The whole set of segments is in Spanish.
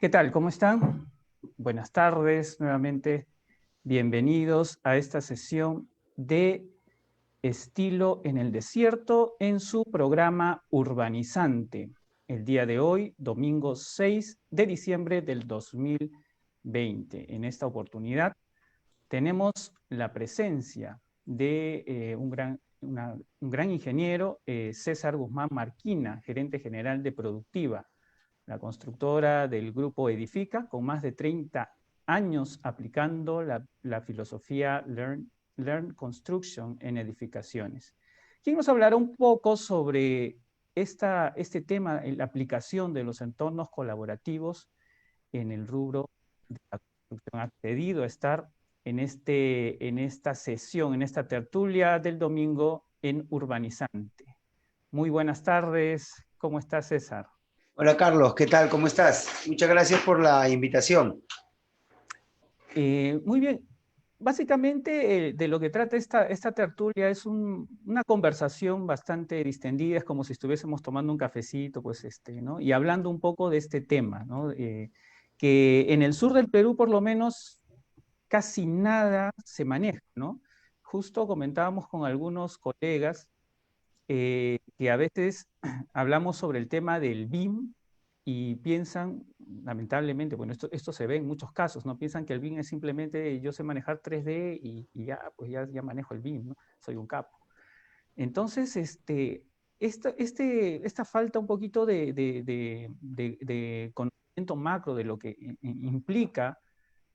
¿Qué tal? ¿Cómo están? Buenas tardes nuevamente. Bienvenidos a esta sesión de Estilo en el Desierto en su programa Urbanizante. El día de hoy, domingo 6 de diciembre del 2020. En esta oportunidad tenemos la presencia de un gran ingeniero, César Guzmán Marquina, gerente general de Productiva, la constructora del grupo Edifica, con más de 30 años aplicando la filosofía Learn Construction en edificaciones. ¿Quién nos hablará un poco sobre este tema, la aplicación de los entornos colaborativos en el rubro de la construcción? Ha pedido estar en esta sesión, en esta tertulia del domingo en Urbanizante. Muy buenas tardes. ¿Cómo está, César? Hola Carlos, ¿qué tal? ¿Cómo estás? Muchas gracias por la invitación. Muy bien. Básicamente, de lo que trata esta tertulia es una conversación bastante distendida, es como si estuviésemos tomando un cafecito, pues, ¿no? Y hablando un poco de este tema, ¿no? Que en el sur del Perú, por lo menos, casi nada se maneja, ¿no? Justo comentábamos con algunos colegas que a veces hablamos sobre el tema del BIM y piensan, lamentablemente, bueno, esto se ve en muchos casos, ¿no? Piensan que el BIM es simplemente yo sé manejar 3D y ya, pues ya manejo el BIM, ¿no? Soy un capo. Entonces, esta falta un poquito de conocimiento macro de lo que implica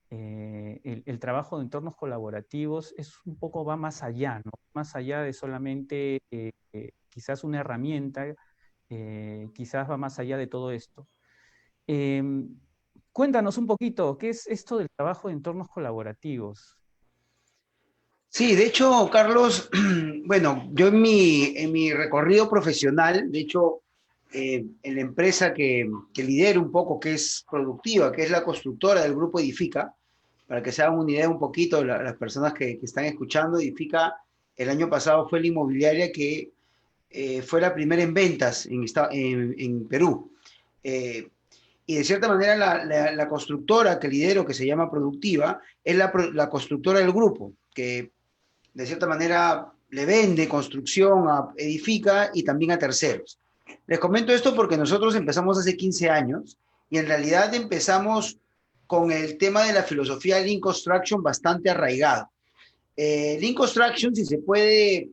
el trabajo de entornos colaborativos es un poco, va más allá, ¿no? Más allá de solamente quizás una herramienta, quizás va más allá de todo esto. Eh, Cuéntanos un poquito, ¿qué es esto del trabajo de entornos colaborativos? Sí, de hecho, Carlos, bueno, yo en mi recorrido profesional, de hecho, en la empresa que lidero un poco, que es productiva, que es la constructora del grupo Edifica, para que se hagan una idea un poquito, las personas que están escuchando, Edifica el año pasado fue la inmobiliaria que fue la primera en ventas en Perú. Eh, y de cierta manera la constructora que lidero, que se llama Productiva, es la constructora del grupo, que de cierta manera le vende construcción, edifica y también a terceros. Les comento esto porque nosotros empezamos hace 15 años y en realidad empezamos con el tema de la filosofía Lean Construction bastante arraigado. Lean Construction, si se puede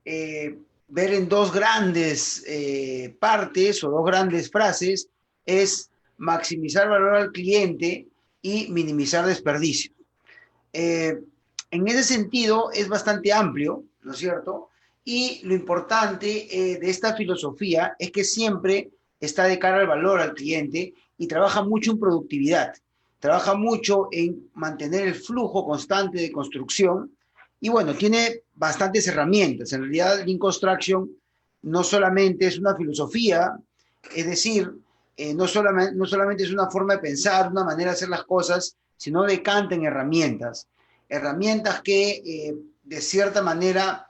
ver en dos grandes partes o dos grandes frases, es maximizar valor al cliente y minimizar desperdicios. Eh, en ese sentido es bastante amplio, ¿no es cierto? Y lo importante de esta filosofía es que siempre está de cara al valor al cliente y trabaja mucho en productividad, trabaja mucho en mantener el flujo constante de construcción y bueno, tiene bastantes herramientas. En realidad, Lean Construction no solamente es una filosofía, es decir, no solamente es una forma de pensar, una manera de hacer las cosas, sino decanta en herramientas. Herramientas que de cierta manera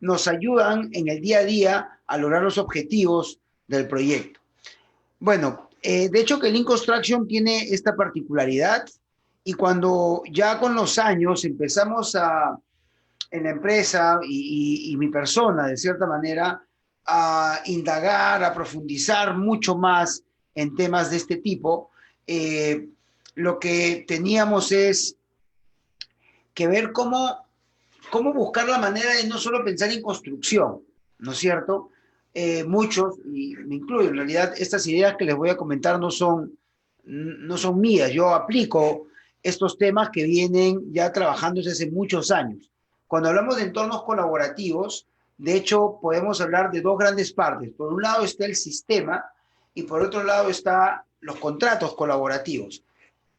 nos ayudan en el día a día a lograr los objetivos del proyecto. Bueno, de hecho que Lean Construction tiene esta particularidad y cuando ya con los años empezamos en la empresa y mi persona, de cierta manera, a indagar, a profundizar mucho más en temas de este tipo, lo que teníamos es que ver cómo buscar la manera de no solo pensar en construcción, ¿no es cierto? Muchos, y me incluyo, en realidad estas ideas que les voy a comentar no son mías, yo aplico estos temas que vienen ya trabajando desde hace muchos años. Cuando hablamos de entornos colaborativos, de hecho podemos hablar de dos grandes partes. Por un lado está el sistema y por otro lado están los contratos colaborativos.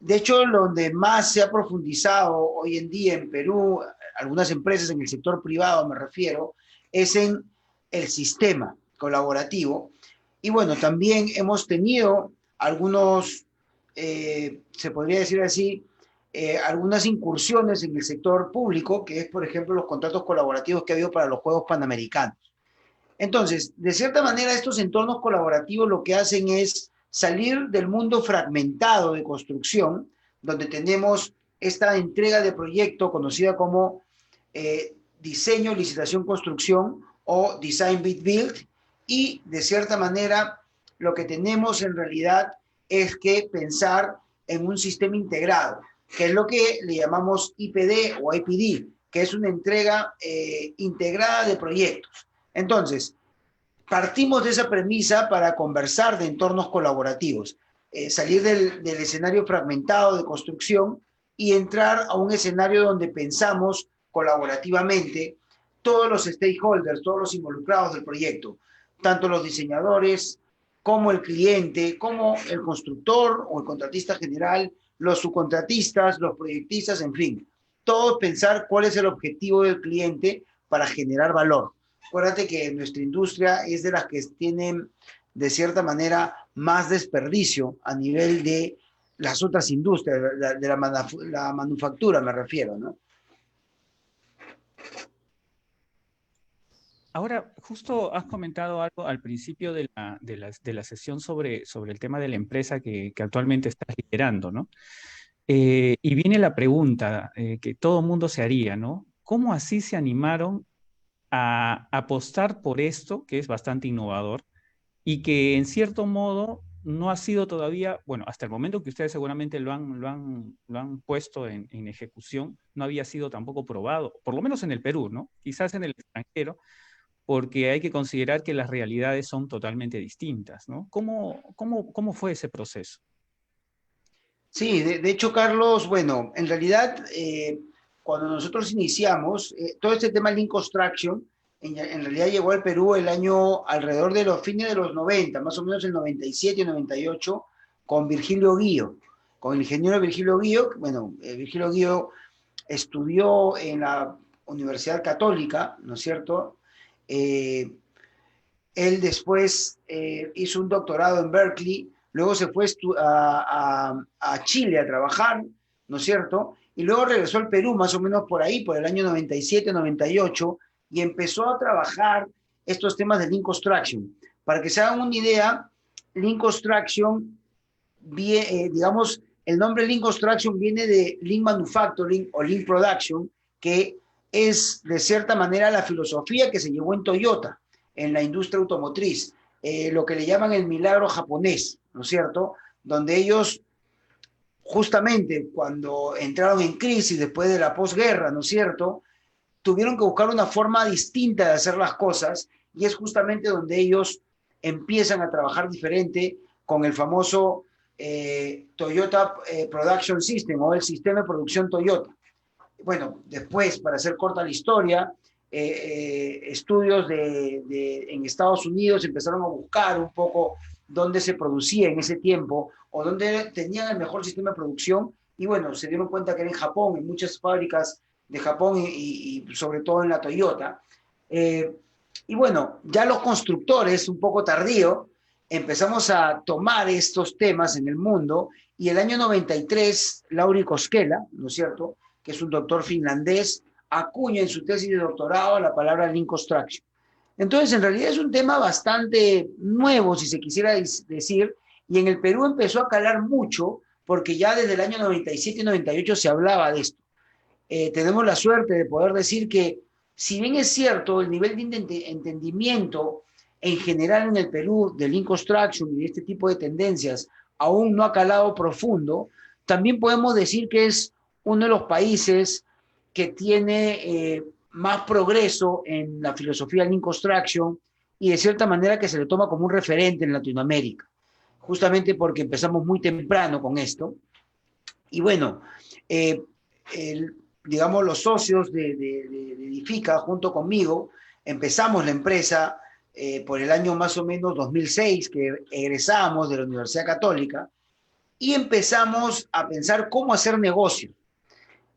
De hecho, donde más se ha profundizado hoy en día en Perú, algunas empresas en el sector privado me refiero, es en el sistema colaborativo. Y bueno, también hemos tenido algunos, se podría decir así, algunas incursiones en el sector público, que es, por ejemplo, los contratos colaborativos que ha habido para los Juegos Panamericanos. Entonces, de cierta manera, estos entornos colaborativos lo que hacen es salir del mundo fragmentado de construcción, donde tenemos esta entrega de proyecto conocida como diseño, licitación, construcción o design, bid, build, y de cierta manera lo que tenemos en realidad es que pensar en un sistema integrado, que es lo que le llamamos IPD o IPD, que es una entrega integrada de proyectos. Entonces, partimos de esa premisa para conversar de entornos colaborativos, salir del escenario fragmentado de construcción y entrar a un escenario donde pensamos colaborativamente todos los stakeholders, todos los involucrados del proyecto, tanto los diseñadores como el cliente, como el constructor o el contratista general, los subcontratistas, los proyectistas, en fin, todos pensar cuál es el objetivo del cliente para generar valor. Acuérdate que nuestra industria es de las que tienen, de cierta manera, más desperdicio a nivel de las otras industrias, de la manufactura me refiero, ¿no? Ahora, justo has comentado algo al principio de la sesión sobre el tema de la empresa que actualmente estás liderando, ¿no? Y viene la pregunta que todo mundo se haría, ¿no? ¿Cómo así se animaron a apostar por esto, que es bastante innovador, y que en cierto modo no ha sido todavía, bueno, hasta el momento que ustedes seguramente lo han puesto en ejecución, no había sido tampoco probado, por lo menos en el Perú, ¿no? Quizás en el extranjero, porque hay que considerar que las realidades son totalmente distintas, ¿no? ¿Cómo fue ese proceso? Sí, de hecho, Carlos, bueno, en realidad, cuando nosotros iniciamos, todo este tema Lean Construction, en realidad llegó al Perú el año alrededor de los fines de los 90, más o menos el 97 y 98, con Virgilio Guío, con el ingeniero Virgilio Guío. Bueno, Virgilio Guío estudió en la Universidad Católica, ¿no es cierto? Eh, Él después hizo un doctorado en Berkeley, luego se fue a Chile a trabajar, ¿no es cierto? Y luego regresó al Perú, más o menos por ahí, por el año 97, 98, y empezó a trabajar estos temas de Lean Construction. Para que se hagan una idea, Lean Construction, digamos, el nombre Lean Construction viene de Lean Manufacturing o Lean Production, que es de cierta manera la filosofía que se llevó en Toyota, en la industria automotriz, lo que le llaman el milagro japonés, ¿no es cierto? Donde ellos, justamente cuando entraron en crisis después de la posguerra, ¿no es cierto?, tuvieron que buscar una forma distinta de hacer las cosas, y es justamente donde ellos empiezan a trabajar diferente con el famoso Toyota Production System o el sistema de producción Toyota. Bueno, después, para hacer corta la historia, estudios en Estados Unidos empezaron a buscar un poco dónde se producía en ese tiempo o dónde tenían el mejor sistema de producción, y bueno, se dieron cuenta que era en Japón, en muchas fábricas de Japón y sobre todo en la Toyota. Y bueno, ya los constructores, un poco tardío, empezamos a tomar estos temas en el mundo, y el año 93, Lauri Koskela, ¿no es cierto?, que es un doctor finlandés, acuña en su tesis de doctorado la palabra Lean Construction. Entonces, en realidad es un tema bastante nuevo, si se quisiera decir, y en el Perú empezó a calar mucho, porque ya desde el año 97 y 98 se hablaba de esto. Tenemos la suerte de poder decir que, si bien es cierto, el nivel de entendimiento en general en el Perú de Lean Construction y de este tipo de tendencias aún no ha calado profundo, también podemos decir que es uno de los países que tiene más progreso en la filosofía Lean Construction, y de cierta manera que se le toma como un referente en Latinoamérica, justamente porque empezamos muy temprano con esto. Y bueno, digamos, los socios de Edifica, junto conmigo, empezamos la empresa por el año más o menos 2006, que egresamos de la Universidad Católica, y empezamos a pensar cómo hacer negocio.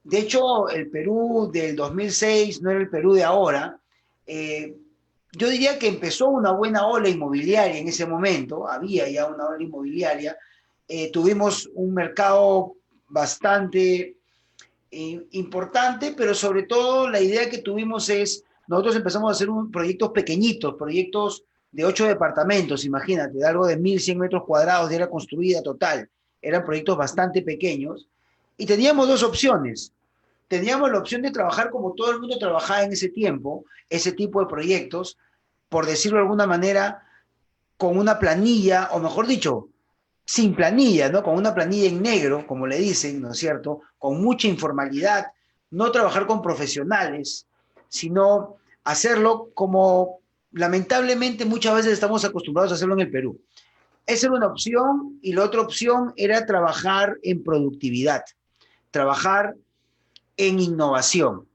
De hecho, el Perú del 2006 no era el Perú de ahora. Yo diría que empezó una buena ola inmobiliaria en ese momento, había ya una ola inmobiliaria. Tuvimos un mercado bastante importante, pero sobre todo la idea que tuvimos es, nosotros empezamos a hacer proyectos pequeñitos, proyectos de 8 departamentos, imagínate, de algo de 1.100 metros cuadrados de área construida total. Eran proyectos bastante pequeños. Y teníamos dos opciones. Teníamos la opción de trabajar como todo el mundo trabajaba en ese tiempo, ese tipo de proyectos, por decirlo de alguna manera, con una planilla, o mejor dicho, sin planilla, ¿no? Con una planilla en negro, como le dicen, ¿no es cierto? Con mucha informalidad, no trabajar con profesionales, sino hacerlo como lamentablemente muchas veces estamos acostumbrados a hacerlo en el Perú. Esa era una opción y la otra opción era trabajar en productividad, trabajar en innovación.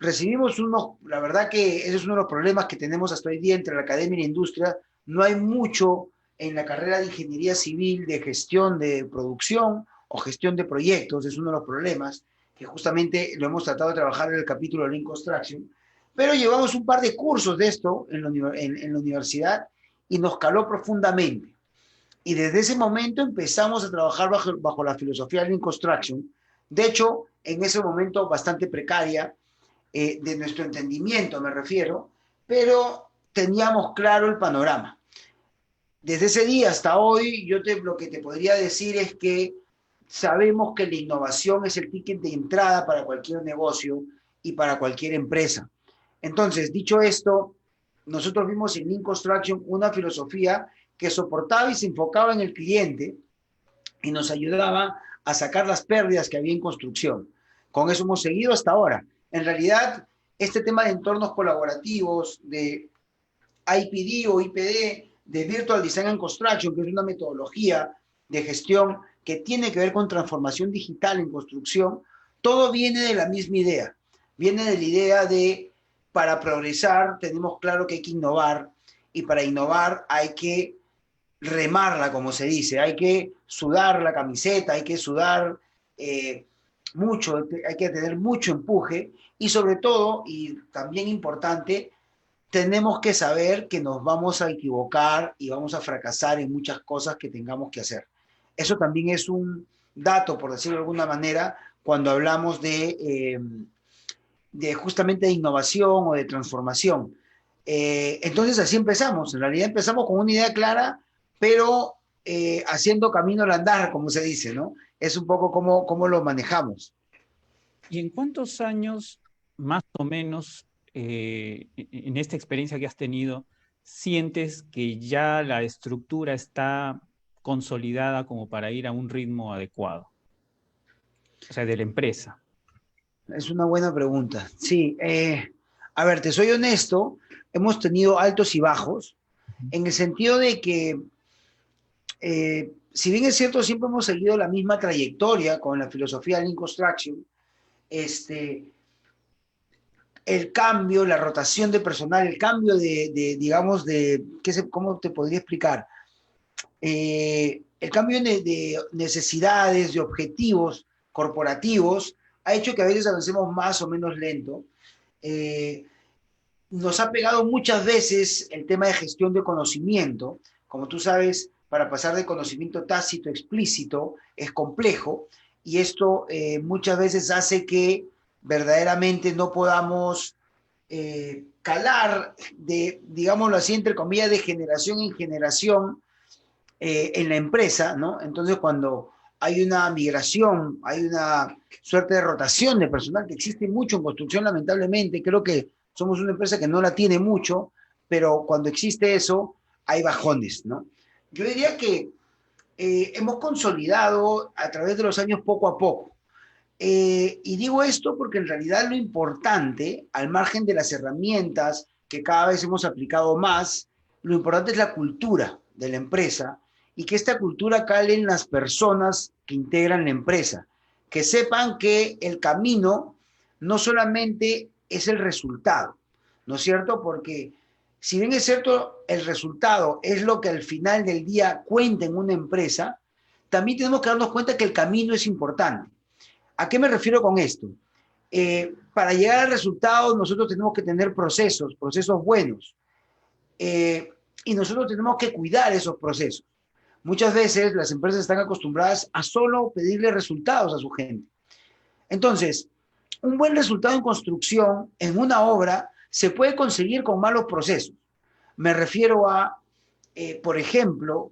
Recibimos unos, la verdad que ese es uno de los problemas que tenemos hasta hoy día entre la academia y la industria, no hay mucho en la carrera de ingeniería civil de gestión de producción o gestión de proyectos, es uno de los problemas que justamente lo hemos tratado de trabajar en el capítulo de Lean Construction, pero llevamos un par de cursos de esto en la universidad y nos caló profundamente. Y desde ese momento empezamos a trabajar bajo la filosofía de Lean Construction, de hecho, en ese momento bastante precaria, de nuestro entendimiento me refiero, pero teníamos claro el panorama. Desde ese día hasta hoy, lo que te podría decir es que sabemos que la innovación es el ticket de entrada para cualquier negocio y para cualquier empresa. Entonces, dicho esto, nosotros vimos en Lean Construction una filosofía que soportaba y se enfocaba en el cliente y nos ayudaba a sacar las pérdidas que había en construcción. Con eso hemos seguido hasta ahora. En realidad, este tema de entornos colaborativos, de IPD o IPD, de Virtual Design and Construction, que es una metodología de gestión que tiene que ver con transformación digital en construcción, todo viene de la misma idea. Viene de la idea de, para progresar, tenemos claro que hay que innovar, y para innovar hay que remarla, como se dice, hay que sudar la camiseta, hay que sudar mucho, hay que tener mucho empuje, y sobre todo, y también importante, tenemos que saber que nos vamos a equivocar y vamos a fracasar en muchas cosas que tengamos que hacer. Eso también es un dato, por decirlo de alguna manera, cuando hablamos de justamente de innovación o de transformación. Entonces así empezamos. En realidad empezamos con una idea clara, pero haciendo camino al andar, como se dice, ¿no? Es un poco cómo lo manejamos. ¿Y en cuántos años, más o menos, en esta experiencia que has tenido, sientes que ya la estructura está consolidada como para ir a un ritmo adecuado? O sea, de la empresa. Es una buena pregunta. Sí, a ver, te soy honesto, hemos tenido altos y bajos, en el sentido de que, si bien es cierto, siempre hemos seguido la misma trayectoria con la filosofía de Lean Construction, el cambio, la rotación de personal, el cambio digamos, ¿cómo te podría explicar? El cambio de necesidades, de objetivos corporativos, ha hecho que a veces avancemos más o menos lento. Nos ha pegado muchas veces el tema de gestión de conocimiento. Como tú sabes, para pasar de conocimiento tácito a explícito es complejo, y esto muchas veces hace que verdaderamente no podamos calar, digámoslo así, entre comillas, de generación en generación en la empresa, ¿no? Entonces, cuando hay una migración, hay una suerte de rotación de personal que existe mucho en construcción, lamentablemente, creo que somos una empresa que no la tiene mucho, pero cuando existe eso, hay bajones, ¿no? Yo diría que hemos consolidado a través de los años poco a poco. Y digo esto porque en realidad lo importante, al margen de las herramientas que cada vez hemos aplicado más, lo importante es la cultura de la empresa, y que esta cultura cale en las personas que integran la empresa, que sepan que el camino no solamente es el resultado, ¿no es cierto? Porque si bien es cierto, el resultado es lo que al final del día cuenta en una empresa, también tenemos que darnos cuenta que el camino es importante. ¿A qué me refiero con esto? Para llegar al resultado nosotros tenemos que tener procesos buenos, y nosotros tenemos que cuidar esos procesos. Muchas veces las empresas están acostumbradas a solo pedirle resultados a su gente. Entonces, un buen resultado en construcción, en una obra, se puede conseguir con malos procesos. Me refiero a, por ejemplo,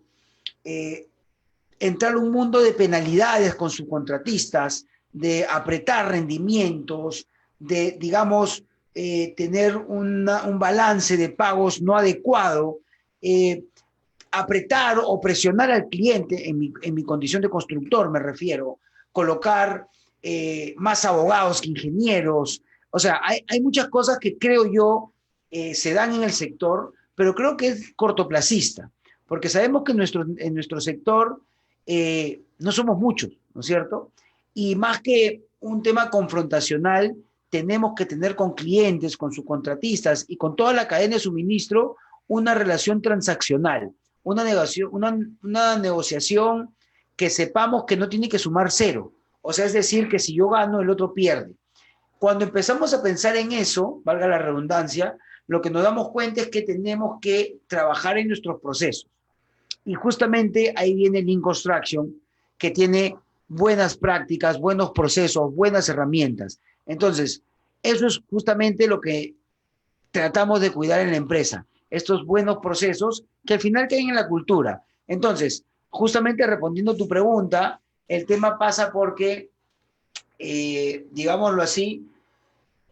entrar a un mundo de penalidades con subcontratistas, de apretar rendimientos, de, digamos, tener un balance de pagos no adecuado, apretar o presionar al cliente, en mi condición de constructor me refiero, colocar más abogados que ingenieros. O sea, hay muchas cosas que creo yo se dan en el sector, pero creo que es cortoplacista, porque sabemos que en nuestro sector no somos muchos, ¿no es cierto? Y más que un tema confrontacional, tenemos que tener con clientes, con subcontratistas y con toda la cadena de suministro una relación transaccional, una negociación que sepamos que no tiene que sumar cero. O sea, es decir, que si yo gano, el otro pierde. Cuando empezamos a pensar en eso, valga la redundancia, lo que nos damos cuenta es que tenemos que trabajar en nuestros procesos. Y justamente ahí viene Lean Construction, que tiene buenas prácticas, buenos procesos, buenas herramientas. Entonces, eso es justamente lo que tratamos de cuidar en la empresa, estos buenos procesos que al final caen en la cultura. Entonces, justamente respondiendo a tu pregunta, el tema pasa porque, digámoslo así,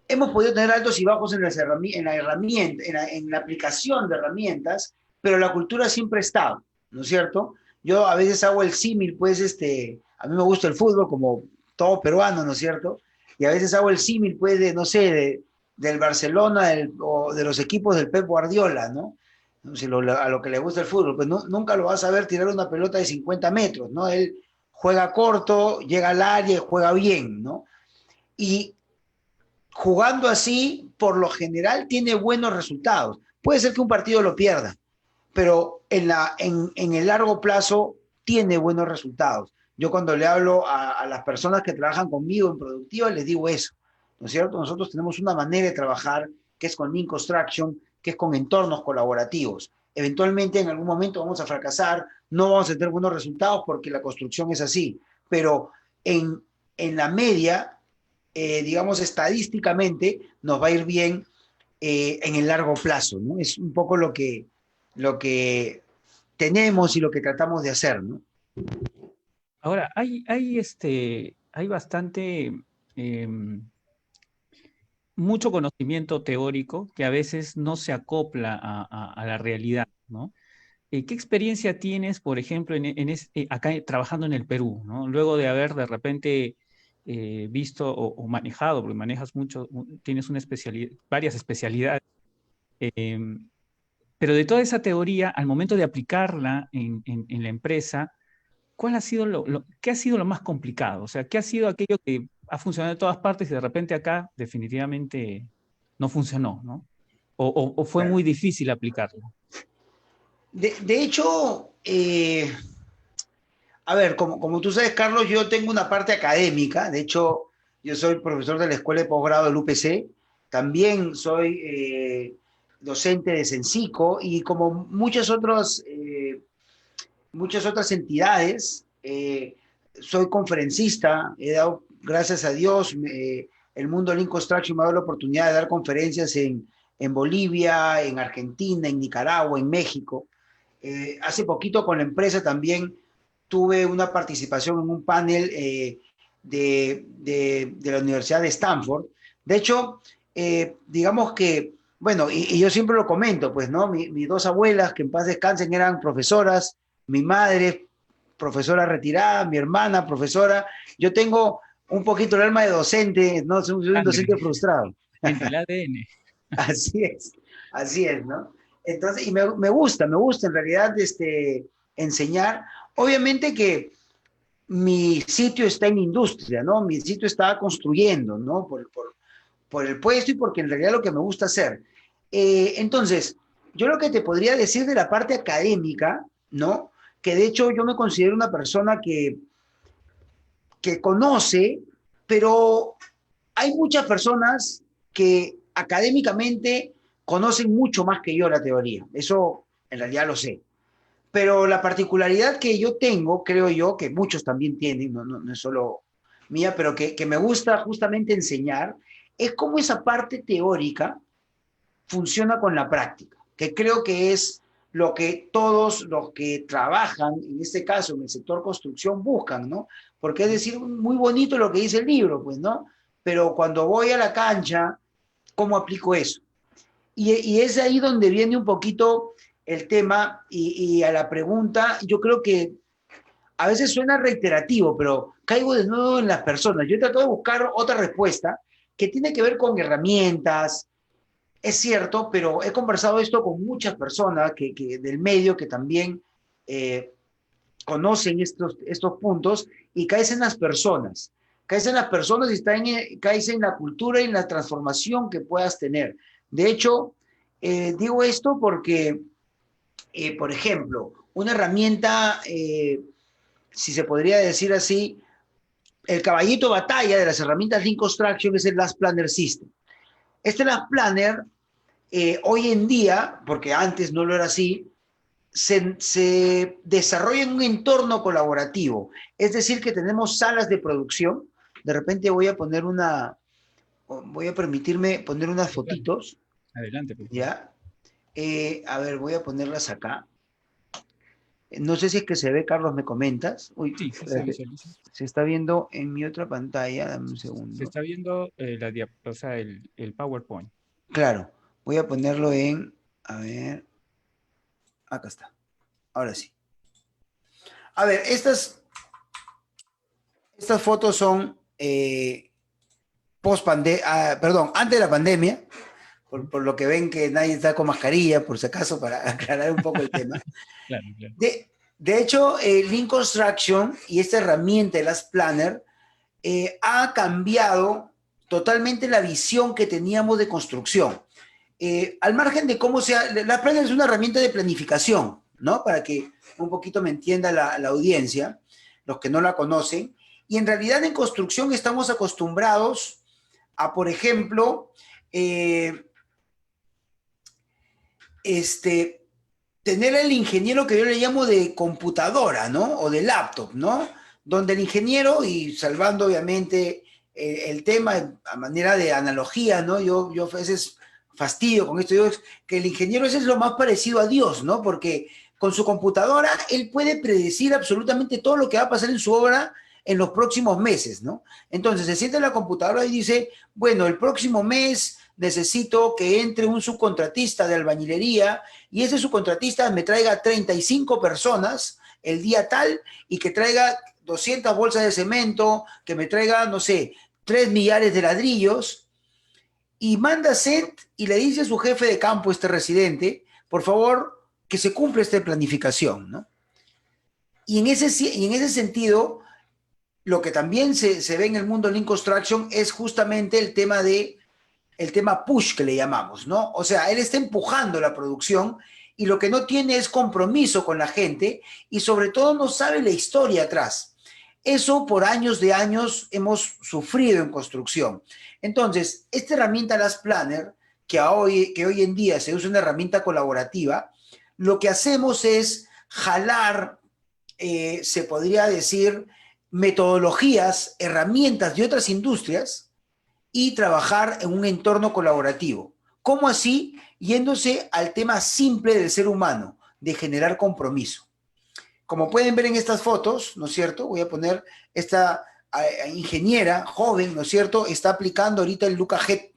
hemos podido tener altos y bajos en en la aplicación de herramientas, pero la cultura siempre ha estado, ¿no es cierto? Yo a veces hago el símil, pues, a mí me gusta el fútbol como todo peruano, ¿no es cierto? Y a veces hago el símil, pues, de, no sé, del Barcelona o de los equipos del Pep Guardiola, ¿no? Si a lo que le gusta el fútbol, pues nunca lo vas a ver tirar una pelota de 50 metros, ¿no? Él juega corto, llega al área y juega bien, ¿no? Y jugando así, por lo general, tiene buenos resultados. Puede ser que un partido lo pierda, pero en el largo plazo tiene buenos resultados. Yo cuando le hablo a las personas que trabajan conmigo en productiva, les digo eso, ¿no es cierto? Nosotros tenemos una manera de trabajar que es con Lean Construction, que es con entornos colaborativos. Eventualmente en algún momento vamos a fracasar, no vamos a tener buenos resultados porque la construcción es así, pero en la media, digamos estadísticamente, nos va a ir bien en el largo plazo, ¿no? Es un poco lo que tenemos y lo que tratamos de hacer, ¿no? Ahora, hay bastante, mucho conocimiento teórico que a veces no se acopla a la realidad, ¿no? ¿Qué experiencia tienes, por ejemplo, acá trabajando en el Perú, ¿no? Luego de haber de repente visto o manejado, porque manejas mucho, tienes una varias especialidades, em, pero de toda esa teoría, al momento de aplicarla en la empresa, ¿cuál ha sido qué ha sido lo más complicado? O sea, ¿qué ha sido aquello que ha funcionado en todas partes y de repente acá definitivamente no funcionó, ¿no? O fue muy difícil aplicarlo. De hecho, a ver, como tú sabes, Carlos, yo tengo una parte académica. De hecho, yo soy profesor de la Escuela de Posgrado del UPC. También soy docente de Sensico y como muchas otras entidades, soy conferencista. He dado, gracias a Dios, el mundo Lean Construction me ha dado la oportunidad de dar conferencias en Bolivia, en Argentina, en Nicaragua, en México. Hace poquito con la empresa también tuve una participación en un panel de la Universidad de Stanford. De hecho, digamos que, bueno, y yo siempre lo comento, pues, ¿no? Mis dos abuelas, que en paz descansen, eran profesoras, mi madre, profesora retirada, mi hermana, profesora. Yo tengo un poquito el alma de docente, ¿no? Soy un docente frustrado. En el ADN. Así es, así es, ¿no? Entonces, y me gusta en realidad enseñar. Obviamente que mi sitio está en industria, ¿no? Mi sitio está construyendo, ¿no? Por el puesto y porque en realidad lo que me gusta hacer. Entonces, yo lo que te podría decir de la parte académica, ¿no? Que de hecho yo me considero una persona que conoce, pero hay muchas personas que académicamente conocen mucho más que yo la teoría. Eso en realidad lo sé. Pero la particularidad que yo tengo, creo yo, que muchos también tienen, no es solo mía, pero que me gusta justamente enseñar, es cómo esa parte teórica funciona con la práctica. que creo que es lo que todos los que trabajan, en este caso en el sector construcción, buscan, ¿no? Porque es decir, muy bonito lo que dice el libro, pues, ¿no? Pero cuando voy a la cancha, ¿cómo aplico eso? Y es ahí donde viene un poquito el tema y a la pregunta, yo creo que a veces suena reiterativo, pero caigo de nuevo en las personas. Yo trato de buscar otra respuesta que tiene que ver con herramientas, es cierto, pero he conversado esto con muchas personas del medio que también eh, conocen estos puntos y caes en las personas. Caes en las personas y caes en la cultura y en la transformación que puedas tener. De hecho, digo esto porque, por ejemplo, una herramienta, si se podría decir así, el caballito batalla de las herramientas Lean Construction es el Last Planner System. Este Last Planner, hoy en día, porque antes no lo era así, se desarrolla en un entorno colaborativo. Es decir, que tenemos salas de producción. De repente voy a permitirme poner unas Sí, claro. fotitos, Adelante, por favor. ¿ya? A ver, voy a ponerlas acá. No sé si es que se ve, Carlos, ¿me comentas? Uy, Sí, sí se espérate. visualiza. Se está viendo en mi otra pantalla, dame un Se segundo. está viendo o sea, el PowerPoint. Claro, voy a ponerlo a ver, acá está, ahora sí. A ver, estas fotos son perdón, antes de la pandemia, por lo que ven que nadie está con mascarilla, por si acaso, para aclarar un poco el tema. Claro, claro. De hecho, Lean Construction y esta herramienta de las Planner ha cambiado totalmente la visión que teníamos de construcción. Al margen de cómo sea, la Planner es una herramienta de planificación, ¿no? Para que un poquito me entienda la audiencia, los que no la conocen. Y en realidad en construcción estamos acostumbrados a, por ejemplo, tener el ingeniero que yo le llamo de computadora, ¿no? O de laptop, ¿no? Donde el ingeniero, y salvando obviamente el tema a manera de analogía, ¿no? Yo a veces fastidio con esto, digo que el ingeniero ese es lo más parecido a Dios, ¿no? Porque con su computadora él puede predecir absolutamente todo lo que va a pasar en su obra en los próximos meses, ¿no? Entonces se sienta en la computadora y dice, bueno, el próximo mes necesito que entre un subcontratista de albañilería y ese subcontratista me traiga 35 personas el día tal y que traiga 200 bolsas de cemento, que me traiga, no sé, 3 millares de ladrillos y manda set y le dice a su jefe de campo, este residente, por favor, que se cumpla esta planificación, ¿no? Y en ese sentido, lo que también se ve en el mundo Lean Construction es justamente el tema push que le llamamos, ¿no? O sea, él está empujando la producción y lo que no tiene es compromiso con la gente y sobre todo no sabe la historia atrás. Eso por años de años hemos sufrido en construcción. Entonces, esta herramienta Last Planner, que hoy en día se usa una herramienta colaborativa, lo que hacemos es jalar, se podría decir, metodologías, herramientas de otras industrias y trabajar en un entorno colaborativo. ¿Cómo así? Yéndose al tema simple del ser humano, de generar compromiso. Como pueden ver en estas fotos, ¿no es cierto? Voy a poner esta ingeniera joven, ¿no es cierto? Está aplicando ahorita el LucaJet,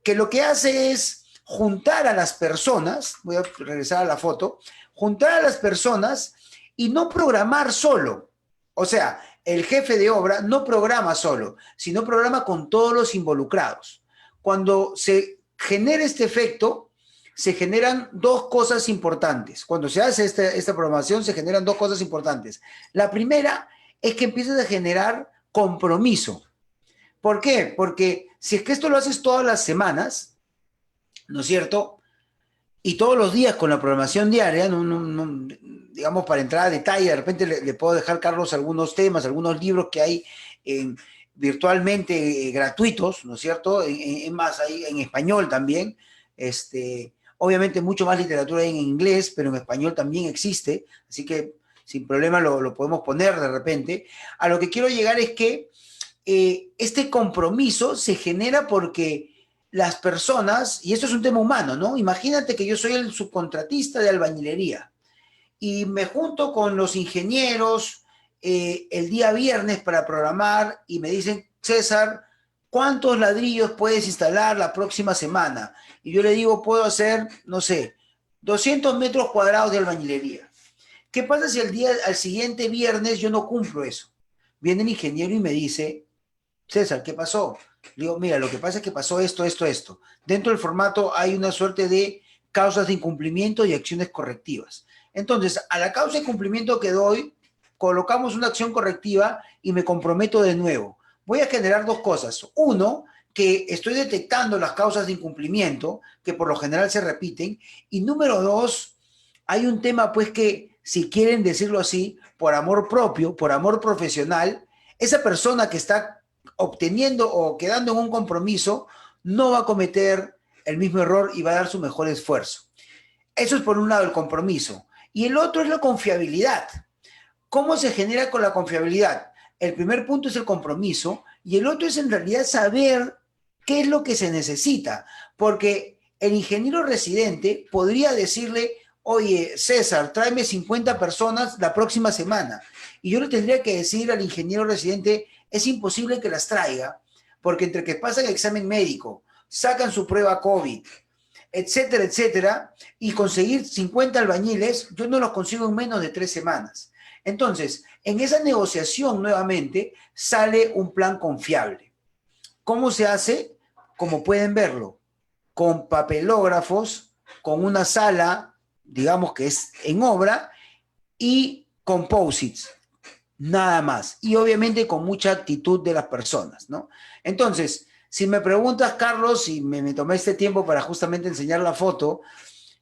que lo que hace es juntar a las personas, voy a regresar a la foto, juntar a las personas y no programar solo. O sea, el jefe de obra no programa solo, sino programa con todos los involucrados. Cuando se genera este efecto, se generan dos cosas importantes. Cuando se hace esta programación, se generan dos cosas importantes. La primera es que empiezas a generar compromiso. ¿Por qué? Porque si es que esto lo haces todas las semanas, ¿no es cierto? Y todos los días con la programación diaria, digamos, para entrar a detalle, de repente le puedo dejar, Carlos, algunos temas, algunos libros que hay virtualmente gratuitos, ¿no es cierto? Más ahí en español también. Obviamente mucho más literatura hay en inglés, pero en español también existe, así que sin problema lo podemos poner de repente. A lo que quiero llegar es que este compromiso se genera porque las personas, y esto es un tema humano, ¿no? Imagínate que yo soy el subcontratista de albañilería y me junto con los ingenieros el día viernes para programar y me dicen, César, ¿cuántos ladrillos puedes instalar la próxima semana? Y yo le digo, puedo hacer, no sé, 200 metros cuadrados de albañilería. ¿Qué pasa si al siguiente viernes yo no cumplo eso? Viene el ingeniero y me dice, César, ¿qué pasó? Le digo, mira, lo que pasa es que pasó esto, esto, esto. Dentro del formato hay una suerte de causas de incumplimiento y acciones correctivas. Entonces, a la causa de incumplimiento que doy, colocamos una acción correctiva y me comprometo de nuevo. Voy a generar dos cosas. Uno, que estoy detectando las causas de incumplimiento, que por lo general se repiten. Y número dos, hay un tema, pues, que si quieren decirlo así, por amor propio, por amor profesional, esa persona que está obteniendo o quedando en un compromiso no va a cometer el mismo error y va a dar su mejor esfuerzo. Eso es por un lado el compromiso. Y el otro es la confiabilidad. ¿Cómo se genera con la confiabilidad? El primer punto es el compromiso y el otro es en realidad saber qué es lo que se necesita. Porque el ingeniero residente podría decirle, oye, César, tráeme 50 personas la próxima semana. Y yo le tendría que decir al ingeniero residente, es imposible que las traiga, porque entre que pasan el examen médico, sacan su prueba COVID, etcétera, etcétera, y conseguir 50 albañiles, yo no los consigo en menos de 3 semanas. Entonces, en esa negociación nuevamente sale un plan confiable. ¿Cómo se hace? Como pueden verlo, con papelógrafos, con una sala, digamos que es en obra, y composites, nada más. Y obviamente con mucha actitud de las personas, ¿no? Entonces, si me preguntas, Carlos, y me tomé este tiempo para justamente enseñar la foto,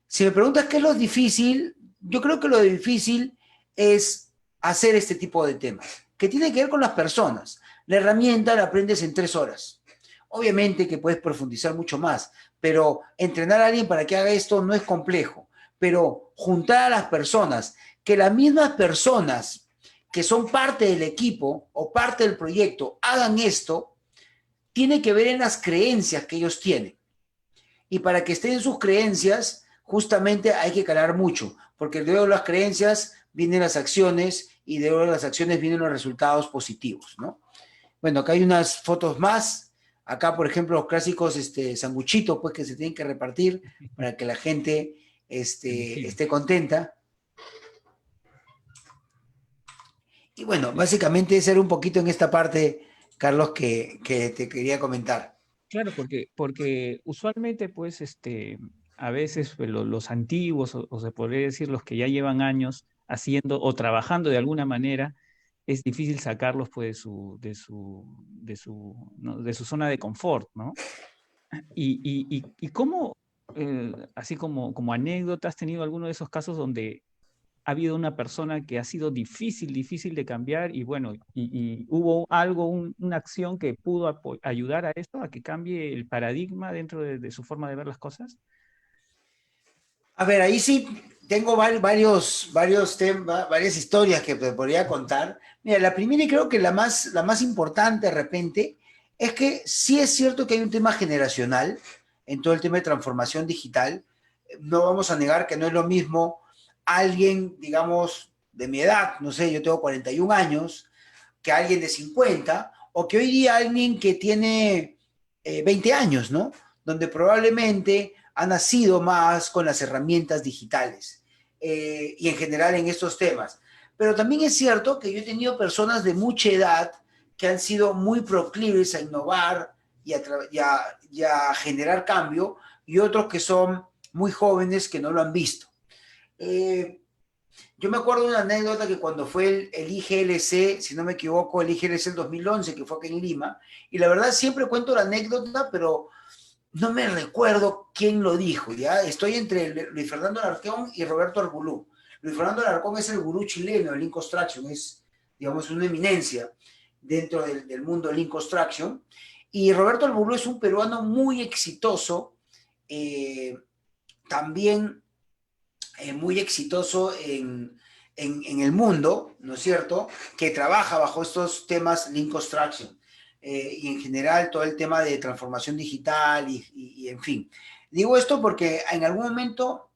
si me preguntas qué es lo difícil, yo creo que lo difícil es hacer este tipo de temas, que tiene que ver con las personas. La herramienta la aprendes en 3 horas. Obviamente que puedes profundizar mucho más, pero entrenar a alguien para que haga esto no es complejo. Pero juntar a las personas, que las mismas personas que son parte del equipo o parte del proyecto hagan esto, tiene que ver en las creencias que ellos tienen. Y para que estén sus creencias, justamente hay que calar mucho, porque de las creencias vienen las acciones y de las acciones vienen los resultados positivos, ¿no? Bueno, acá hay unas fotos más. Acá, por ejemplo, los clásicos sanguchitos, pues, que se tienen que repartir para que la gente esté contenta. Y bueno, básicamente ese era un poquito en esta parte, Carlos, que te quería comentar. Claro, porque usualmente, pues, a veces pues, los antiguos, o se podría decir los que ya llevan años haciendo o trabajando de alguna manera, es difícil sacarlos pues ¿no? de su zona de confort, ¿no? Y cómo, así como anécdota, ¿has tenido alguno de esos casos donde ha habido una persona que ha sido difícil de cambiar y bueno, y hubo algo, una acción que pudo ayudar a esto, a que cambie el paradigma dentro de su forma de ver las cosas? A ver, ahí sí tengo varios temas, varias historias que te podría contar. Mira, la primera y creo que la más importante de repente es que sí es cierto que hay un tema generacional en todo el tema de transformación digital. No vamos a negar que no es lo mismo alguien, digamos, de mi edad, no sé, yo tengo 41 años, que alguien de 50, o que hoy día alguien que tiene 20 años, ¿no? Donde probablemente ha nacido más con las herramientas digitales y en general en estos temas. Pero también es cierto que yo he tenido personas de mucha edad que han sido muy proclives a innovar y a generar cambio, y otros que son muy jóvenes que no lo han visto. Eh, yo me acuerdo de una anécdota que cuando fue el IGLC, si no me equivoco, el IGLC el 2011, que fue aquí en Lima, y la verdad siempre cuento la anécdota, pero no me recuerdo quién lo dijo, ¿ya? Estoy entre Luis Fernando Alarcón y Roberto Arbulú. Luis Fernando Alarcón es el gurú chileno del Lean Construction, es, digamos, una eminencia dentro del mundo del Lean Construction, y Roberto Arbulú es un peruano muy exitoso, eh, también muy exitoso en el mundo, ¿no es cierto?, que trabaja bajo estos temas Lean Construction. y en general todo el tema de transformación digital y en fin. Digo esto porque en algún momento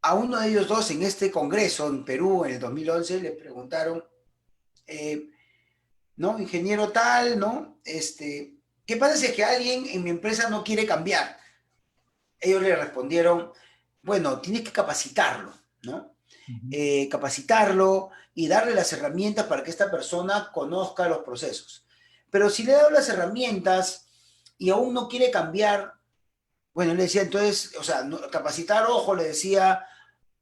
a uno de ellos dos en este congreso en Perú en el 2011 le preguntaron, eh, ¿no? Ingeniero tal, ¿no? ¿Qué pasa si es que alguien en mi empresa no quiere cambiar? Ellos le respondieron, bueno, tienes que capacitarlo, ¿no? Ujú. Capacitarlo y darle las herramientas para que esta persona conozca los procesos. Pero si le he dado las herramientas y aún no quiere cambiar, bueno, le decía entonces, o sea, capacitar, ojo, le decía,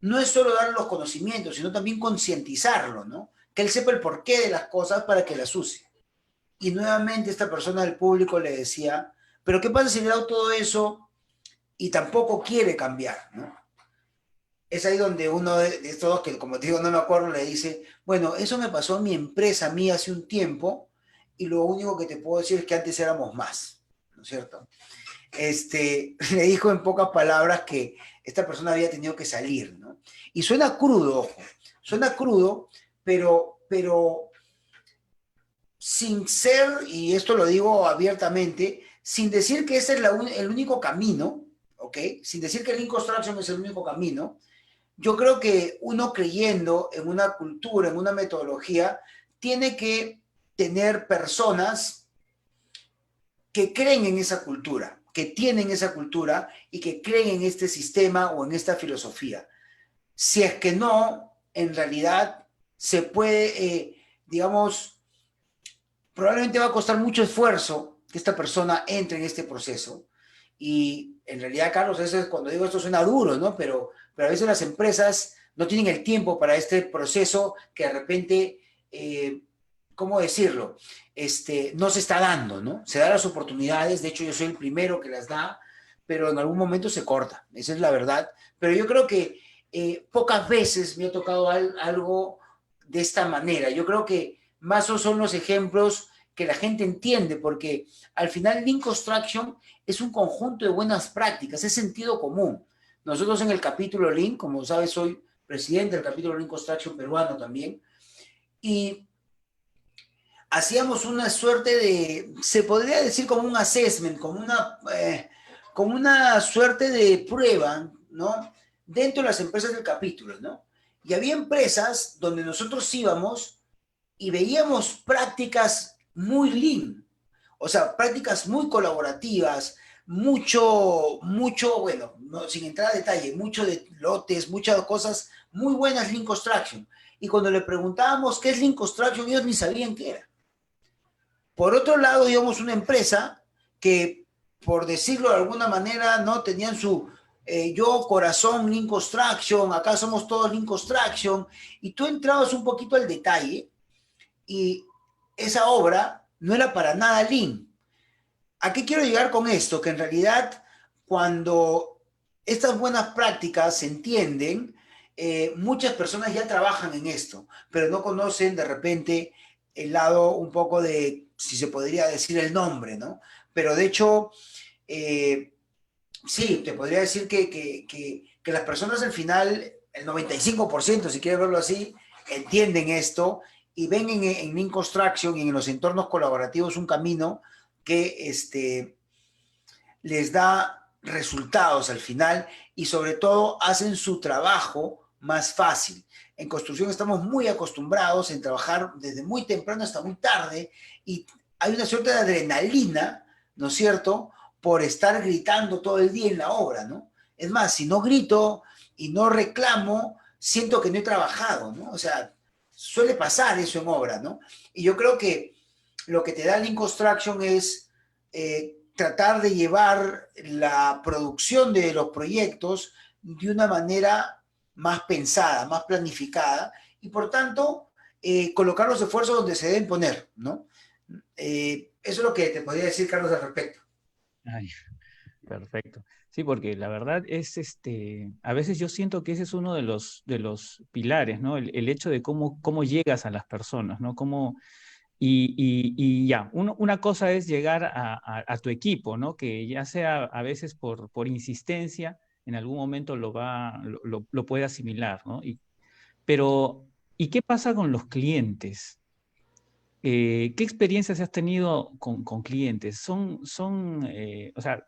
no es solo darle los conocimientos, sino también concientizarlo, ¿no? Que él sepa el porqué de las cosas para que las use. Y nuevamente esta persona del público le decía, pero ¿qué pasa si le he dado todo eso y tampoco quiere cambiar, ¿no? Es ahí donde uno de estos que, como te digo, no me acuerdo, le dice, bueno, eso me pasó en mi empresa a mí hace un tiempo y lo único que te puedo decir es que antes éramos más, ¿no es cierto? Le dijo en pocas palabras que esta persona había tenido que salir, ¿no? Y suena crudo, ojo, suena crudo, pero sin ser, y esto lo digo abiertamente, sin decir que ese es el único camino, ¿ok? Sin decir que el Lean Construction es el único camino, yo creo que uno creyendo en una cultura, en una metodología, tiene que tener personas que creen en esa cultura, que tienen esa cultura y que creen en este sistema o en esta filosofía. Si es que no, en realidad se puede, digamos, probablemente va a costar mucho esfuerzo que esta persona entre en este proceso. Y en realidad, Carlos, eso es, cuando digo esto suena duro, ¿no? Pero a veces las empresas no tienen el tiempo para este proceso que de repente, ¿cómo decirlo? No se está dando, ¿no? Se dan las oportunidades, de hecho yo soy el primero que las da, pero en algún momento se corta, esa es la verdad. Pero yo creo que pocas veces me ha tocado algo de esta manera. Yo creo que más son los ejemplos que la gente entiende, porque al final Lean Construction es un conjunto de buenas prácticas, es sentido común. Nosotros en el capítulo Lean, como sabes, soy presidente del capítulo Lean Construction peruano también, y hacíamos una suerte de, se podría decir como un assessment, como una suerte de prueba, ¿no? Dentro de las empresas del capítulo, ¿no? Y había empresas donde nosotros íbamos y veíamos prácticas muy lean, o sea, prácticas muy colaborativas, bueno, no, sin entrar a detalle, mucho de lotes, muchas cosas muy buenas Lean Construction. Y cuando le preguntábamos qué es Lean Construction, ellos ni sabían qué era. Por otro lado, digamos, una empresa que, por decirlo de alguna manera, no tenían su yo, corazón, Lean Construction, acá somos todos Lean Construction, y tú entrabas un poquito al detalle y esa obra no era para nada Lean. ¿A qué quiero llegar con esto? Que en realidad cuando estas buenas prácticas se entienden, muchas personas ya trabajan en esto, pero no conocen de repente el lado un poco de, si se podría decir el nombre, ¿no? Pero de hecho, eh, sí, te podría decir que las personas al final, el 95%, si quieres verlo así, entienden esto y ven en Lean Construction y en los entornos colaborativos un camino que les da resultados al final y sobre todo hacen su trabajo más fácil. En construcción estamos muy acostumbrados en trabajar desde muy temprano hasta muy tarde y hay una suerte de adrenalina, ¿no es cierto?, por estar gritando todo el día en la obra, ¿no? Es más, si no grito y no reclamo, siento que no he trabajado, ¿no? O sea, suele pasar eso en obra, ¿no? Y yo creo que lo que te da Lean Construction es tratar de llevar la producción de los proyectos de una manera más pensada, más planificada y por tanto colocar los esfuerzos donde se deben poner, ¿no? Eso es lo que te podría decir, Carlos, al respecto. Ay, perfecto. Sí, porque la verdad es, a veces yo siento que ese es uno de los pilares, ¿no? El hecho de cómo llegas a las personas, ¿no? Y ya, una cosa es llegar a tu equipo, ¿no? Que ya sea a veces por insistencia, en algún momento lo puede asimilar, ¿no? Pero, ¿y qué pasa con los clientes? ¿qué experiencias has tenido con clientes? O sea,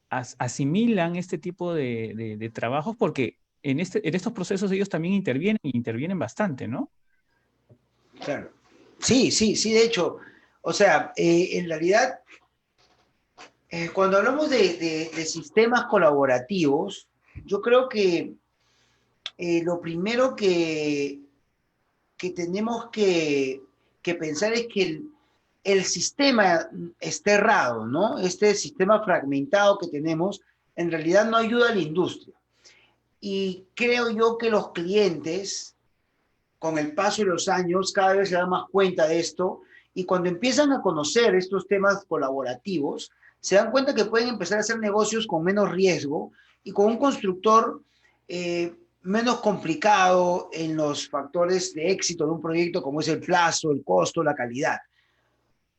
asimilan este tipo de trabajos porque en estos procesos ellos también intervienen y intervienen bastante, ¿no? Claro. Sí, sí, sí, de hecho, o sea, en realidad, cuando hablamos de sistemas colaborativos, yo creo que lo primero que tenemos que pensar es que el sistema está errado, ¿no? Este sistema fragmentado que tenemos en realidad no ayuda a la industria. Y creo yo que los clientes, con el paso de los años, cada vez se dan más cuenta de esto y cuando empiezan a conocer estos temas colaborativos, se dan cuenta que pueden empezar a hacer negocios con menos riesgo y con un constructor menos complicado en los factores de éxito de un proyecto como es el plazo, el costo, la calidad.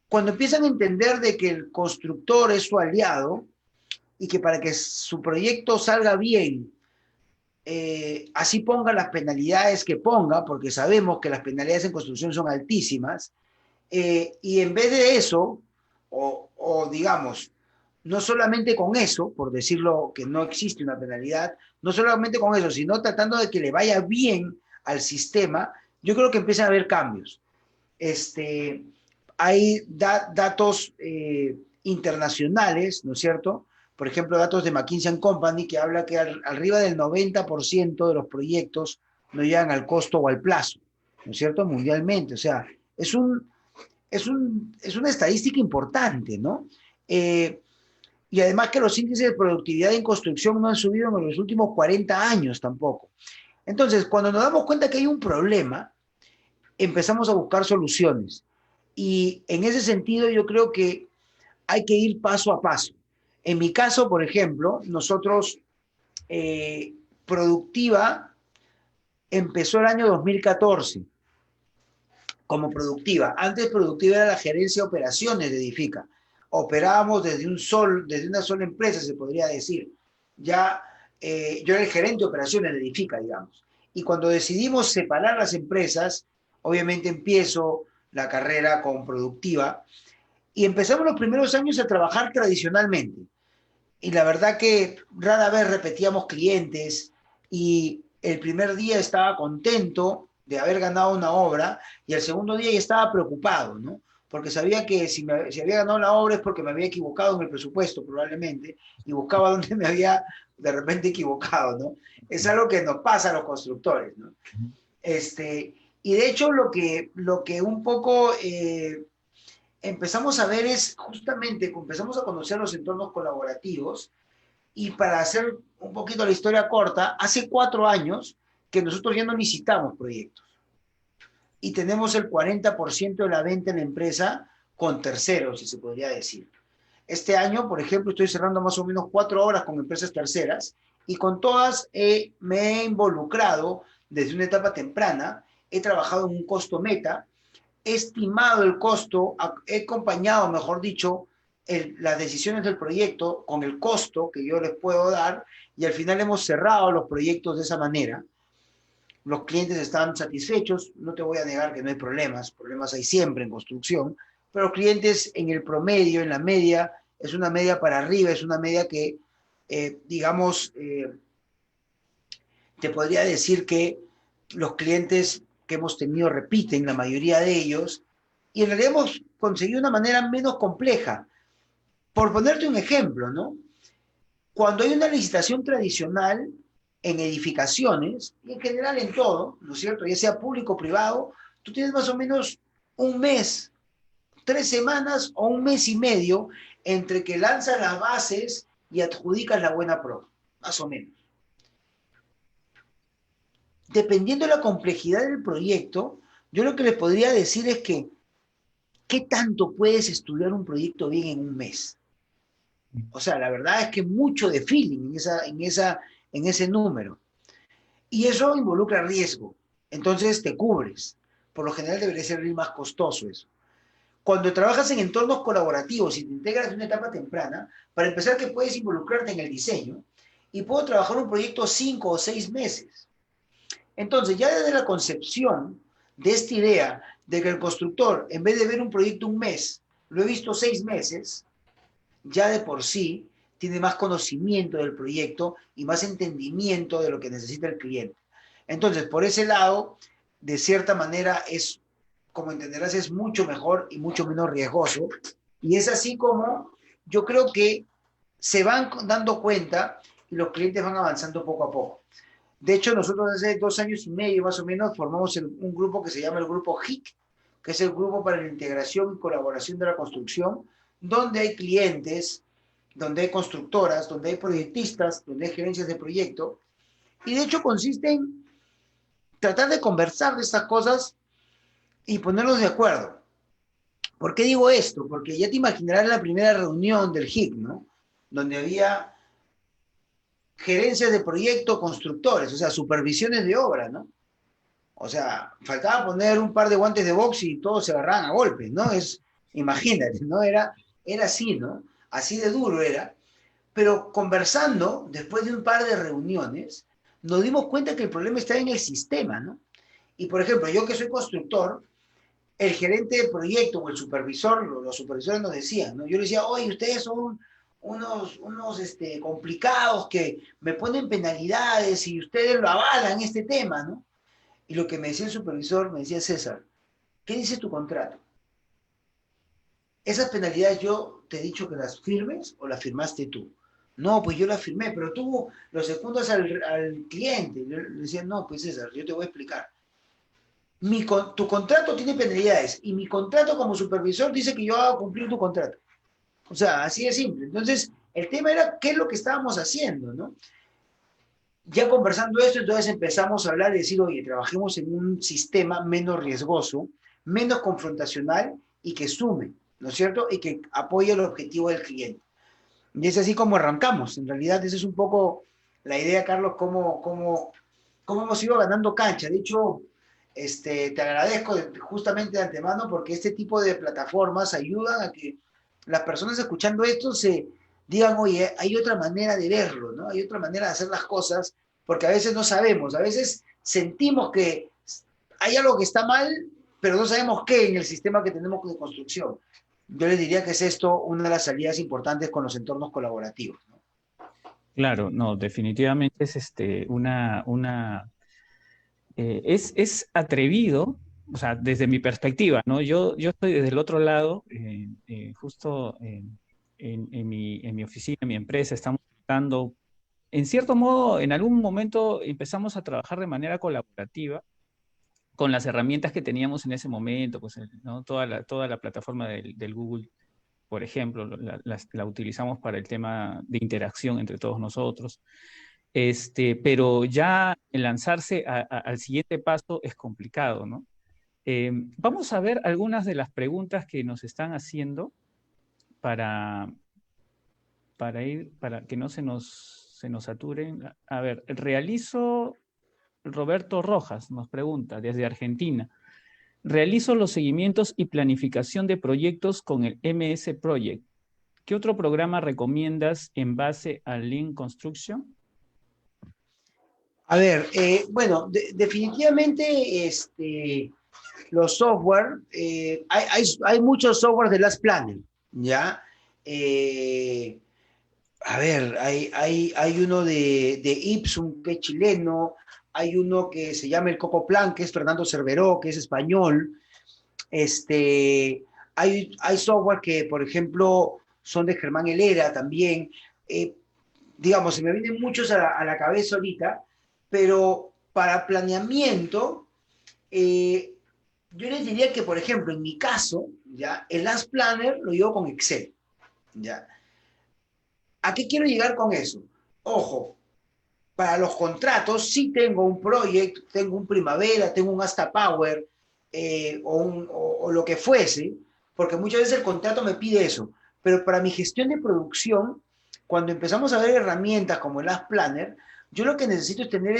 Cuando empiezan a entender de que el constructor es su aliado y que para que su proyecto salga bien, así ponga las penalidades que ponga, porque sabemos que las penalidades en construcción son altísimas, y en vez de eso, o digamos, no solamente con eso, por decirlo que no existe una penalidad, no solamente con eso, sino tratando de que le vaya bien al sistema, yo creo que empiezan a haber cambios. Este, hay datos internacionales, ¿no es cierto? Por ejemplo, datos de McKinsey & Company que habla que arriba del 90% de los proyectos no llegan al costo o al plazo, ¿no es cierto? Mundialmente. O sea, es una estadística importante, ¿no? Y además que los índices de productividad en construcción no han subido en los últimos 40 años tampoco. Entonces, cuando nos damos cuenta que hay un problema, empezamos a buscar soluciones. Y en ese sentido yo creo que hay que ir paso a paso. En mi caso, por ejemplo, nosotros, Productiva empezó el año 2014 como Productiva. Antes Productiva era la gerencia de operaciones de Edifica. Operábamos desde una sola empresa, se podría decir. Ya yo era el gerente de operaciones de Edifica, digamos. Y cuando decidimos separar las empresas, obviamente empiezo la carrera con Productiva y empezamos los primeros años a trabajar tradicionalmente. Y la verdad que rara vez repetíamos clientes y el primer día estaba contento de haber ganado una obra y el segundo día ya estaba preocupado, ¿no? Porque sabía que si había ganado la obra es porque me había equivocado en el presupuesto probablemente y buscaba dónde me había de repente equivocado, ¿no? Es algo que nos pasa a los constructores, ¿no? Y de hecho lo que un poco empezamos a ver es justamente, empezamos a conocer los entornos colaborativos y para hacer un poquito la historia corta, hace 4 años que nosotros ya no licitamos proyectos y tenemos el 40% de la venta en la empresa con terceros, si se podría decir. Este año, por ejemplo, estoy cerrando más o menos 4 obras con empresas terceras y con todas me he involucrado desde una etapa temprana, he trabajado en un costo meta, he estimado el costo, he acompañado, mejor dicho, las decisiones del proyecto con el costo que yo les puedo dar y al final hemos cerrado los proyectos de esa manera. Los clientes están satisfechos, no te voy a negar que no hay problemas hay siempre en construcción, pero los clientes en el promedio, en la media, es una media para arriba, es una media que, digamos, te podría decir que los clientes que hemos tenido repiten, la mayoría de ellos, y en realidad hemos conseguido una manera menos compleja. Por ponerte un ejemplo, ¿no? Cuando hay una licitación tradicional en edificaciones, y en general en todo, ¿no es cierto? Ya sea público o privado, tú tienes más o menos un mes, 3 semanas o un mes y medio entre que lanzas las bases y adjudicas la buena pro, más o menos. Dependiendo de la complejidad del proyecto, yo lo que les podría decir es que, ¿qué tanto puedes estudiar un proyecto bien en un mes? O sea, la verdad es que mucho de feeling en ese número. Y eso involucra riesgo. Entonces te cubres. Por lo general debería ser más costoso eso. Cuando trabajas en entornos colaborativos y te integras en una etapa temprana, para empezar que puedes involucrarte en el diseño y puedo trabajar un proyecto 5 o 6 meses. Entonces, ya desde la concepción de esta idea de que el constructor, en vez de ver un proyecto un mes, lo he visto 6 meses, ya de por sí tiene más conocimiento del proyecto y más entendimiento de lo que necesita el cliente. Entonces, por ese lado, de cierta manera, es, como entenderás, es mucho mejor y mucho menos riesgoso. Y es así como yo creo que se van dando cuenta y los clientes van avanzando poco a poco. De hecho, nosotros hace 2 años y medio más o menos formamos un grupo que se llama el Grupo HIC, que es el Grupo para la Integración y Colaboración de la Construcción, donde hay clientes, donde hay constructoras, donde hay proyectistas, donde hay gerencias de proyecto. Y de hecho consiste en tratar de conversar de estas cosas y ponernos de acuerdo. ¿Por qué digo esto? Porque ya te imaginarás la primera reunión del HIC, ¿no? Donde había gerencias de proyecto, constructores, o sea, supervisiones de obra, ¿no? O sea, faltaba poner un par de guantes de box y todos se agarraban a golpes, ¿no? Imagínate, ¿no? Era así, ¿no? Así de duro era. Pero conversando, después de un par de reuniones, nos dimos cuenta que el problema está en el sistema, ¿no? Y por ejemplo, yo que soy constructor, el gerente de proyecto o el supervisor, los supervisores nos decían, ¿no? Yo les decía, oye, ustedes son unos complicados que me ponen penalidades y ustedes lo avalan este tema, ¿no? Y lo que me decía el supervisor, me decía César, ¿qué dice tu contrato? Esas penalidades yo te he dicho que las firmes o las firmaste tú. No, pues yo las firmé, pero tú lo secundas al cliente. Le decía, no, pues César, yo te voy a explicar. Tu contrato tiene penalidades y mi contrato como supervisor dice que yo hago cumplir tu contrato. O sea, así de simple. Entonces, el tema era qué es lo que estábamos haciendo, ¿no? Ya conversando esto, entonces empezamos a hablar y decir, oye, trabajemos en un sistema menos riesgoso, menos confrontacional y que sume, ¿no es cierto? Y que apoye el objetivo del cliente. Y es así como arrancamos. En realidad, esa es un poco la idea, Carlos, cómo hemos ido ganando cancha. De hecho, te agradezco justamente de antemano porque este tipo de plataformas ayudan a que las personas escuchando esto se digan, oye, hay otra manera de verlo, ¿no? Hay otra manera de hacer las cosas, porque a veces no sabemos, a veces sentimos que hay algo que está mal, pero no sabemos qué en el sistema que tenemos de construcción. Yo les diría que es esto una de las salidas importantes con los entornos colaborativos, ¿no? Claro, no, definitivamente es es atrevido, o sea, desde mi perspectiva, ¿no? Yo estoy desde el otro lado, justo en mi oficina, en mi empresa, estamos tratando, en cierto modo, en algún momento empezamos a trabajar de manera colaborativa con las herramientas que teníamos en ese momento, pues, ¿no? Toda la plataforma del Google, por ejemplo, la utilizamos para el tema de interacción entre todos nosotros. Pero ya el lanzarse al siguiente paso es complicado, ¿no? Vamos a ver algunas de las preguntas que nos están haciendo para, para que no se nos saturen. A ver, Roberto Rojas nos pregunta desde Argentina. Realizo los seguimientos y planificación de proyectos con el MS Project. ¿Qué otro programa recomiendas en base al Lean Construction? A ver, bueno, definitivamente los software, hay muchos software de Last Planner, ¿ya? Eh, a ver, hay uno de Ipsum, que es chileno, hay uno que se llama el Coco Plan, que es Fernando Cerveró, que es español. Hay software que, por ejemplo, son de Germán Helera también. Eh, digamos, se me vienen muchos a la cabeza ahorita, pero para planeamiento, eh, yo les diría que, por ejemplo, en mi caso, ¿ya? El Last Planner lo llevo con Excel, ¿ya? ¿A qué quiero llegar con eso? Ojo, para los contratos sí tengo un project, tengo un Primavera, tengo un Asta Power o lo que fuese, porque muchas veces el contrato me pide eso. Pero para mi gestión de producción, cuando empezamos a ver herramientas como el Ask Planner, yo lo que necesito es tener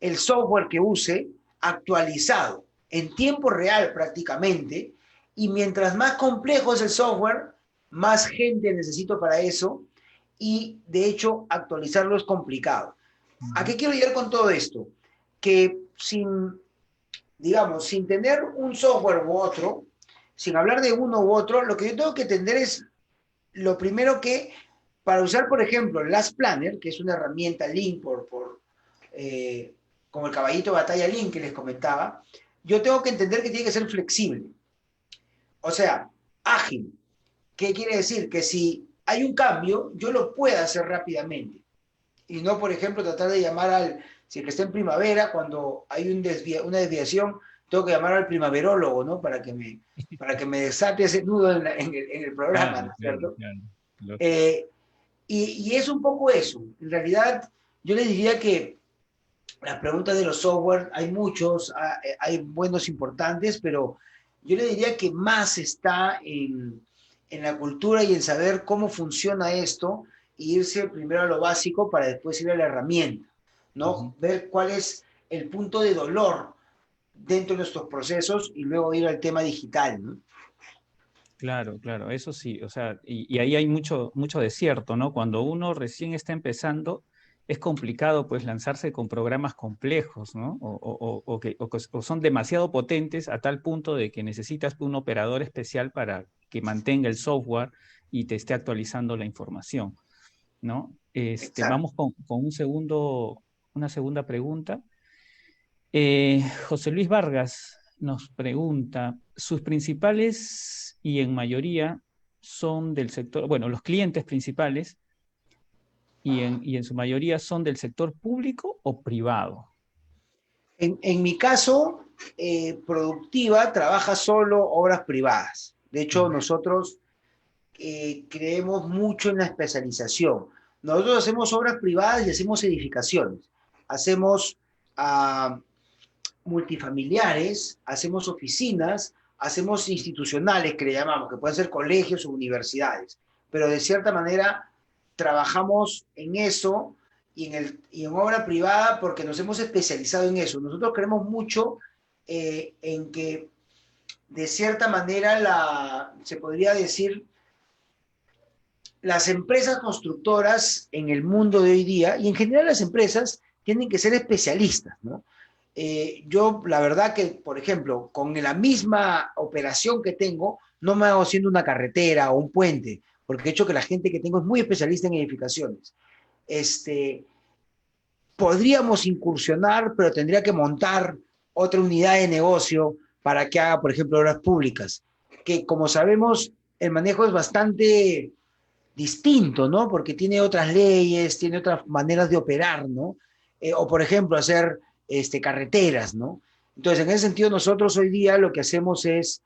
el software que use actualizado en tiempo real prácticamente, y mientras más complejo es el software, más gente necesito para eso, y de hecho actualizarlo es complicado. ¿A qué quiero llegar con todo esto? Que sin digamos, sin tener un software u otro, sin hablar de uno u otro, lo que yo tengo que entender es lo primero que, para usar, por ejemplo, Last Planner, que es una herramienta Lean como el caballito de batalla Lean que les comentaba, yo tengo que entender que tiene que ser flexible. O sea, ágil. ¿Qué quiere decir? Que si hay un cambio, yo lo pueda hacer rápidamente. Y no, por ejemplo, tratar de llamar si el que está en primavera, cuando hay una desviación, tengo que llamar al primaverólogo, ¿no? Para que me desate ese nudo en el programa, Claro, ¿no es claro, cierto? claro. Lógico. Eh, y es un poco eso. En realidad, yo les diría que las preguntas de los software, hay muchos, hay buenos importantes, pero yo le diría que más está en la cultura y en saber cómo funciona esto e irse primero a lo básico para después ir a la herramienta, ¿no? Ujú. Ver cuál es el punto de dolor dentro de nuestros procesos y luego ir al tema digital, ¿no? Claro, claro, eso sí, o sea, y ahí hay mucho, mucho desierto, ¿no? Cuando uno recién está empezando, es complicado pues lanzarse con programas complejos, ¿no? O son demasiado potentes a tal punto de que necesitas un operador especial para que mantenga el software y te esté actualizando la información, ¿no? Exacto. Vamos con una segunda pregunta. José Luis Vargas nos pregunta, sus principales y en mayoría son del sector, bueno, los clientes principales y en su mayoría son del sector público o privado. En mi caso, Productiva trabaja solo obras privadas. De hecho, Mm. nosotros creemos mucho en la especialización. Nosotros hacemos obras privadas y hacemos edificaciones. Hacemos uh, multifamiliares, hacemos oficinas, hacemos institucionales, que le llamamos, que pueden ser colegios o universidades. Pero de cierta manera trabajamos en eso y en obra privada porque nos hemos especializado en eso. Nosotros creemos mucho en que de cierta manera se podría decir las empresas constructoras en el mundo de hoy día, y en general las empresas, tienen que ser especialistas, ¿no? Yo, la verdad que, por ejemplo, con la misma operación que tengo, no me hago haciendo una carretera o un puente, porque he hecho que la gente que tengo es muy especialista en edificaciones. Este, Podríamos incursionar, pero tendría que montar otra unidad de negocio para que haga, por ejemplo, obras públicas, que como sabemos, el manejo es bastante distinto, ¿no? Porque tiene otras leyes, tiene otras maneras de operar, ¿no? O, por ejemplo, hacer carreteras, ¿no? Entonces, en ese sentido, nosotros hoy día lo que hacemos es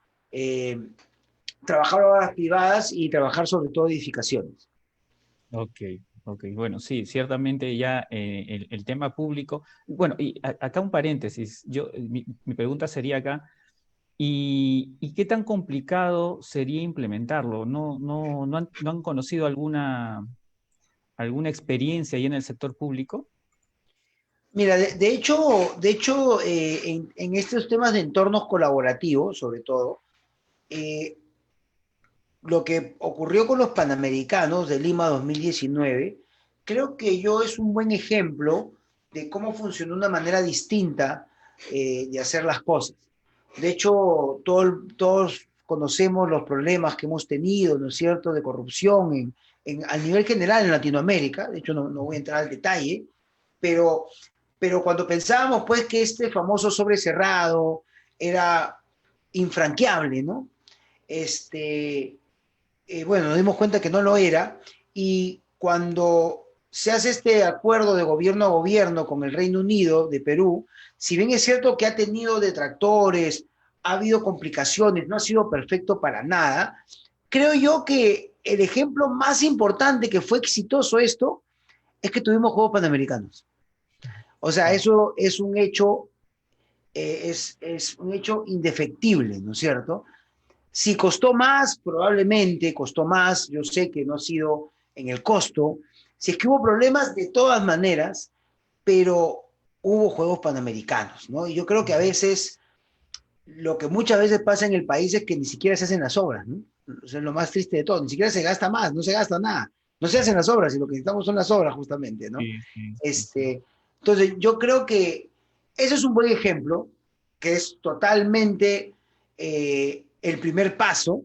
trabajar obras privadas y trabajar sobre todo edificaciones. Ok, ok, bueno, sí, ciertamente ya el tema público, bueno, y acá un paréntesis, mi pregunta sería acá, ¿y qué tan complicado sería implementarlo? ¿No han conocido alguna experiencia ahí en el sector público? Mira, de hecho en estos temas de entornos colaborativos, sobre todo, eh, lo que ocurrió con los Panamericanos de Lima 2019, creo que yo es un buen ejemplo de cómo funcionó una manera distinta de hacer las cosas. De hecho, todos conocemos los problemas que hemos tenido, ¿no es cierto?, de corrupción a nivel general en Latinoamérica. De hecho, no voy a entrar al detalle, pero, pero cuando pensábamos pues que este famoso sobre cerrado era infranqueable, ¿no? Este, bueno, nos dimos cuenta que no lo era, y cuando se hace este acuerdo de gobierno a gobierno con el Reino Unido de Perú, si bien es cierto que ha tenido detractores, ha habido complicaciones, no ha sido perfecto para nada, creo yo que el ejemplo más importante que fue exitoso esto es que tuvimos Juegos Panamericanos. O sea, Mm. eso es un hecho, es un hecho indefectible, ¿no es cierto? Si costó más, probablemente costó más, yo sé que no ha sido en el costo, si es que hubo problemas de todas maneras, pero hubo Juegos Panamericanos, ¿no? Y yo creo que a veces, lo que muchas veces pasa en el país es que ni siquiera se hacen las obras, ¿no? O sea, lo más triste de todo, ni siquiera se gasta más, no se gasta nada, no se hacen las obras y lo que necesitamos son las obras justamente, ¿no? Sí, sí, sí, sí. Este, entonces, yo creo que eso es un buen ejemplo, que es totalmente el primer paso,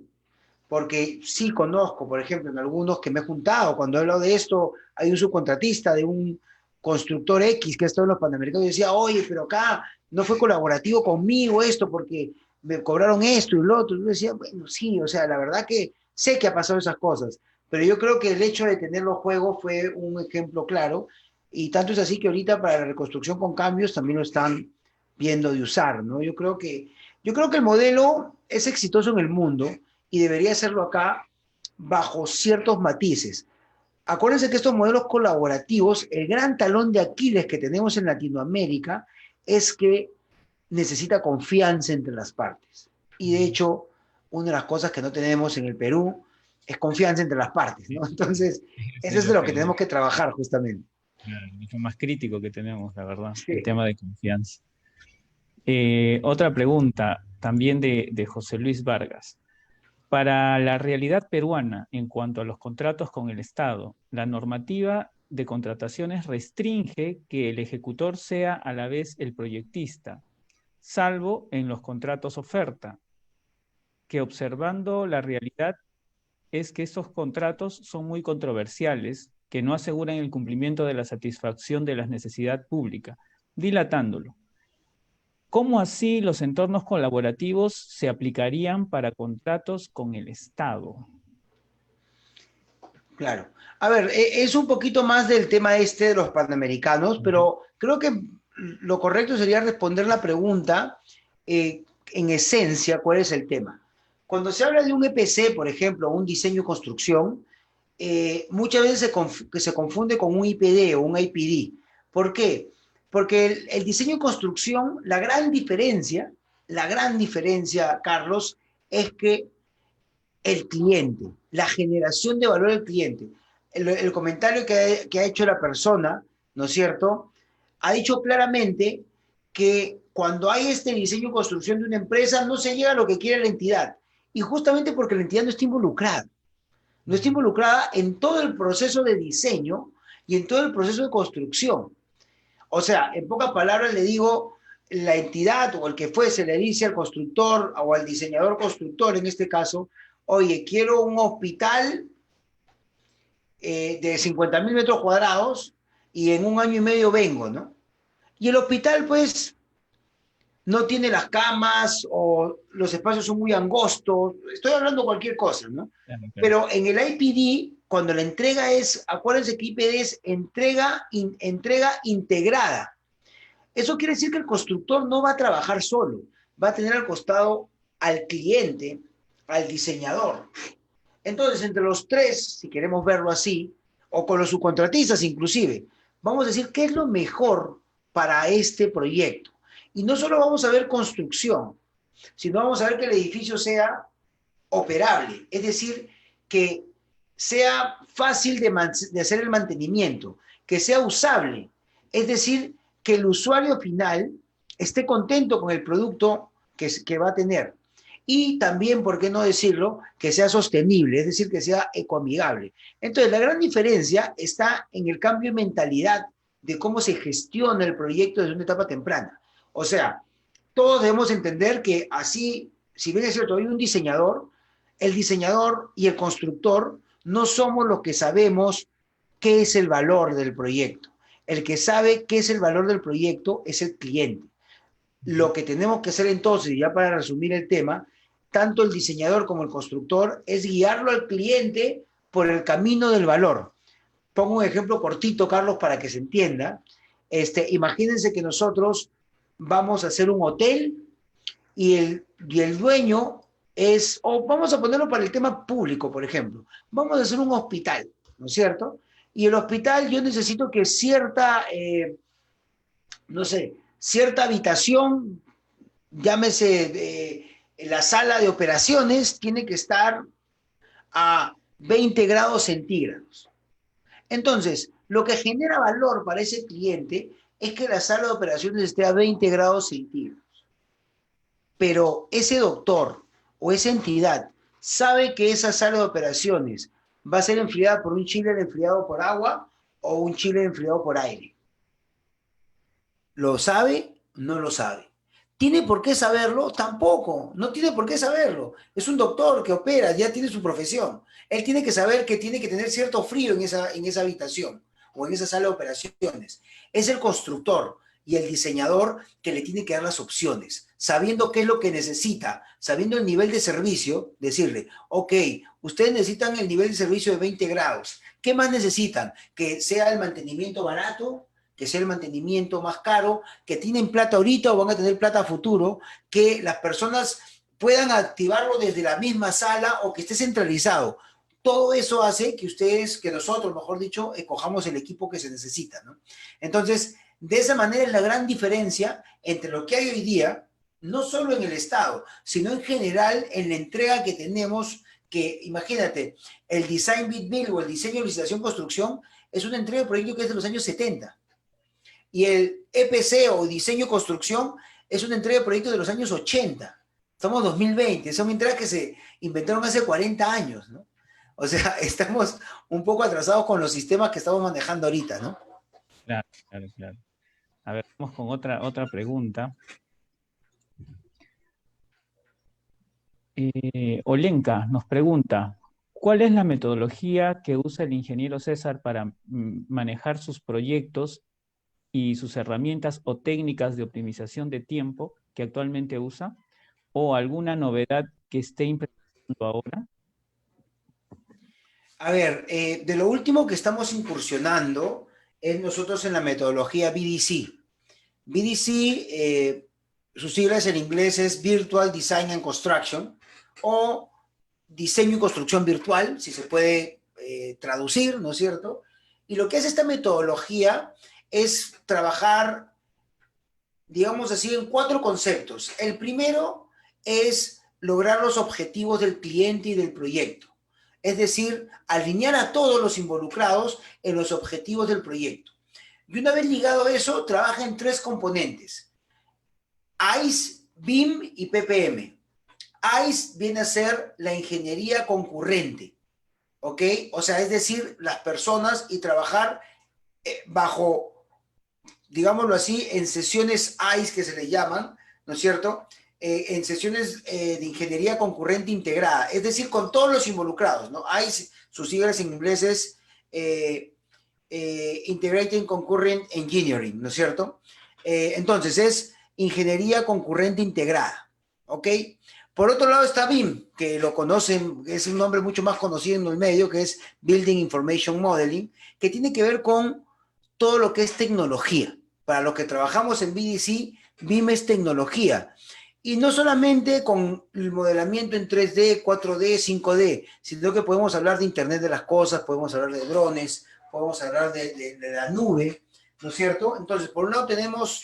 porque sí conozco, por ejemplo, en algunos que me he juntado, cuando he hablado de esto, hay un subcontratista de un constructor X que ha estado en los Panamericanos y decía, oye, pero acá no fue colaborativo conmigo esto porque me cobraron esto y lo otro. Y yo decía, bueno, sí, o sea, la verdad que sé que ha pasado esas cosas, pero yo creo que el hecho de tener los juegos fue un ejemplo claro, y tanto es así que ahorita para la reconstrucción con cambios también lo están viendo de usar, ¿no? Yo creo que el modelo es exitoso en el mundo y debería hacerlo acá bajo ciertos matices. Acuérdense que estos modelos colaborativos, el gran talón de Aquiles que tenemos en Latinoamérica es que necesita confianza entre las partes. Y de hecho, una de las cosas que no tenemos en el Perú es confianza entre las partes, ¿no? Entonces, eso Sí, es de lo que tenemos que trabajar justamente. lo más crítico que tenemos, la verdad, el Sí. tema de confianza. Otra pregunta, también de José Luis Vargas. Para la realidad peruana, en cuanto a los contratos con el Estado, la normativa de contrataciones restringe que el ejecutor sea a la vez el proyectista, salvo en los contratos oferta, que observando la realidad es que estos contratos son muy controversiales, que no aseguran el cumplimiento de la satisfacción de la necesidad pública, dilatándolo. ¿Cómo así los entornos colaborativos se aplicarían para contratos con el Estado? Claro. A ver, es un poquito más del tema este de los panamericanos, pero creo que lo correcto sería responder la pregunta en esencia, ¿cuál es el tema? Cuando se habla de un EPC, por ejemplo, un diseño y construcción, muchas veces se confunde con un IPD o un IPD. ¿Por qué? Porque el diseño y construcción, la gran diferencia, Carlos, es que el cliente, la generación de valor del cliente. El comentario que ha hecho la persona, ¿no es cierto? Ha dicho claramente que cuando hay este diseño y construcción de una empresa no se llega a lo que quiere la entidad. Y justamente porque la entidad no está involucrada. No está involucrada en todo el proceso de diseño y en todo el proceso de construcción. O sea, en pocas palabras le digo, la entidad o el que fuese le dice al constructor o al diseñador constructor en este caso, oye, quiero un hospital de 50.000 metros cuadrados y en un año y medio vengo, ¿no? Y el hospital pues no tiene las camas o los espacios son muy angostos, estoy hablando cualquier cosa, ¿no? Claro, claro. Pero en el IPD, cuando la entrega es, acuérdense que IPD es entrega integrada. Eso quiere decir que el constructor no va a trabajar solo, va a tener al costado al cliente, al diseñador. Entonces, entre los tres, si queremos verlo así, o con los subcontratistas inclusive, vamos a decir qué es lo mejor para este proyecto. Y no solo vamos a ver construcción, sino vamos a ver que el edificio sea operable, es decir, que sea fácil de hacer el mantenimiento, que sea usable, es decir, que el usuario final esté contento con el producto que va a tener. Y también, ¿por qué no decirlo?, que sea sostenible, es decir, que sea ecoamigable. Entonces, la gran diferencia está en el cambio de mentalidad de cómo se gestiona el proyecto desde una etapa temprana. O sea, todos debemos entender que así, si bien es cierto, hay un diseñador, el diseñador y el constructor no somos los que sabemos qué es el valor del proyecto. El que sabe qué es el valor del proyecto es el cliente. Lo que tenemos que hacer entonces, ya para resumir el tema, tanto el diseñador como el constructor, es guiarlo al cliente por el camino del valor. Pongo un ejemplo cortito, Carlos, para que se entienda. Imagínense que nosotros vamos a hacer un hotel y el dueño es, o vamos a ponerlo para el tema público, por ejemplo, vamos a hacer un hospital, ¿no es cierto? Y el hospital yo necesito que cierta, no sé, cierta habitación, llámese la sala de operaciones, tiene que estar a 20 grados centígrados. Entonces, lo que genera valor para ese cliente es que la sala de operaciones esté a 20 grados centígrados. Pero ese doctor o esa entidad sabe que esa sala de operaciones va a ser enfriada por un chiller enfriado por agua o un chiller enfriado por aire. ¿Lo sabe? No lo sabe. ¿Tiene por qué saberlo? Tampoco, no tiene por qué saberlo. Es un doctor que opera, ya tiene su profesión. Él tiene que saber que tiene que tener cierto frío en esa habitación o en esa sala de operaciones. Es el constructor y el diseñador que le tiene que dar las opciones, sabiendo qué es lo que necesita, sabiendo el nivel de servicio, decirle, ok, ustedes necesitan el nivel de servicio de 20 grados. ¿Qué más necesitan? Que sea el mantenimiento barato, que sea el mantenimiento más caro, que tienen plata ahorita o van a tener plata a futuro, que las personas puedan activarlo desde la misma sala o que esté centralizado. Todo eso hace que ustedes, que nosotros, mejor dicho, escojamos el equipo que se necesita, ¿no? Entonces, de esa manera es la gran diferencia entre lo que hay hoy día, no solo en el Estado, sino en general en la entrega que tenemos, que imagínate, el Design Bid Build o el diseño, licitación, construcción, es una entrega de proyecto que es de los años 70. Y el EPC o diseño construcción es una entrega de proyectos de los años 80. Estamos en 2020, son entregas que se inventaron hace 40 años, ¿no? O sea, estamos un poco atrasados con los sistemas que estamos manejando ahorita, ¿no? Claro, claro, claro. A ver, vamos con otra pregunta. Olenka nos pregunta, ¿cuál es la metodología que usa el ingeniero César para manejar sus proyectos y sus herramientas o técnicas de optimización de tiempo que actualmente usa? ¿O alguna novedad que esté implementando ahora? A ver, de lo último que estamos incursionando es nosotros en la metodología BDC. BDC, sus siglas en inglés es Virtual Design and Construction, o diseño y construcción virtual, si se puede traducir, ¿no es cierto? Y lo que hace esta metodología es trabajar, digamos así, en 4 conceptos. El primero es lograr los objetivos del cliente y del proyecto. Es decir, alinear a todos los involucrados en los objetivos del proyecto. Y una vez ligado a eso, trabaja en 3 componentes: ICE, BIM y PPM. ICE viene a ser la ingeniería concurrente, ¿ok? O sea, es decir, las personas y trabajar bajo, digámoslo así, en sesiones ICE que se le llaman, ¿no es cierto? En sesiones de ingeniería concurrente integrada, es decir, con todos los involucrados, ¿no? ICE, sus siglas en inglés es Integrated Concurrent Engineering, ¿no es cierto? Entonces, es ingeniería concurrente integrada, ¿ok? Por otro lado está BIM, que lo conocen, es un nombre mucho más conocido en el medio, que es Building Information Modeling, que tiene que ver con todo lo que es tecnología. Para los que trabajamos en BDC, BIM es tecnología. Y no solamente con el modelamiento en 3D, 4D, 5D, sino que podemos hablar de Internet de las cosas, podemos hablar de drones, podemos hablar de la nube, ¿no es cierto? Entonces, por un lado tenemos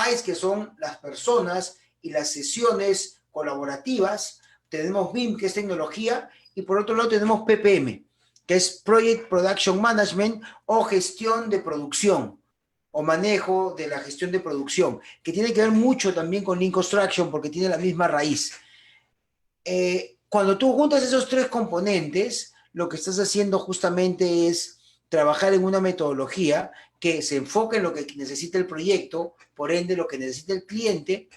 ICE, que son las personas y las sesiones colaborativas, tenemos BIM, que es tecnología, y por otro lado tenemos PPM, que es Project Production Management o gestión de producción o manejo de la gestión de producción, que tiene que ver mucho también con Lean Construction porque tiene la misma raíz. Cuando tú juntas esos 3 componentes, lo que estás haciendo justamente es trabajar en una metodología que se enfoque en lo que necesita el proyecto, por ende lo que necesita el cliente.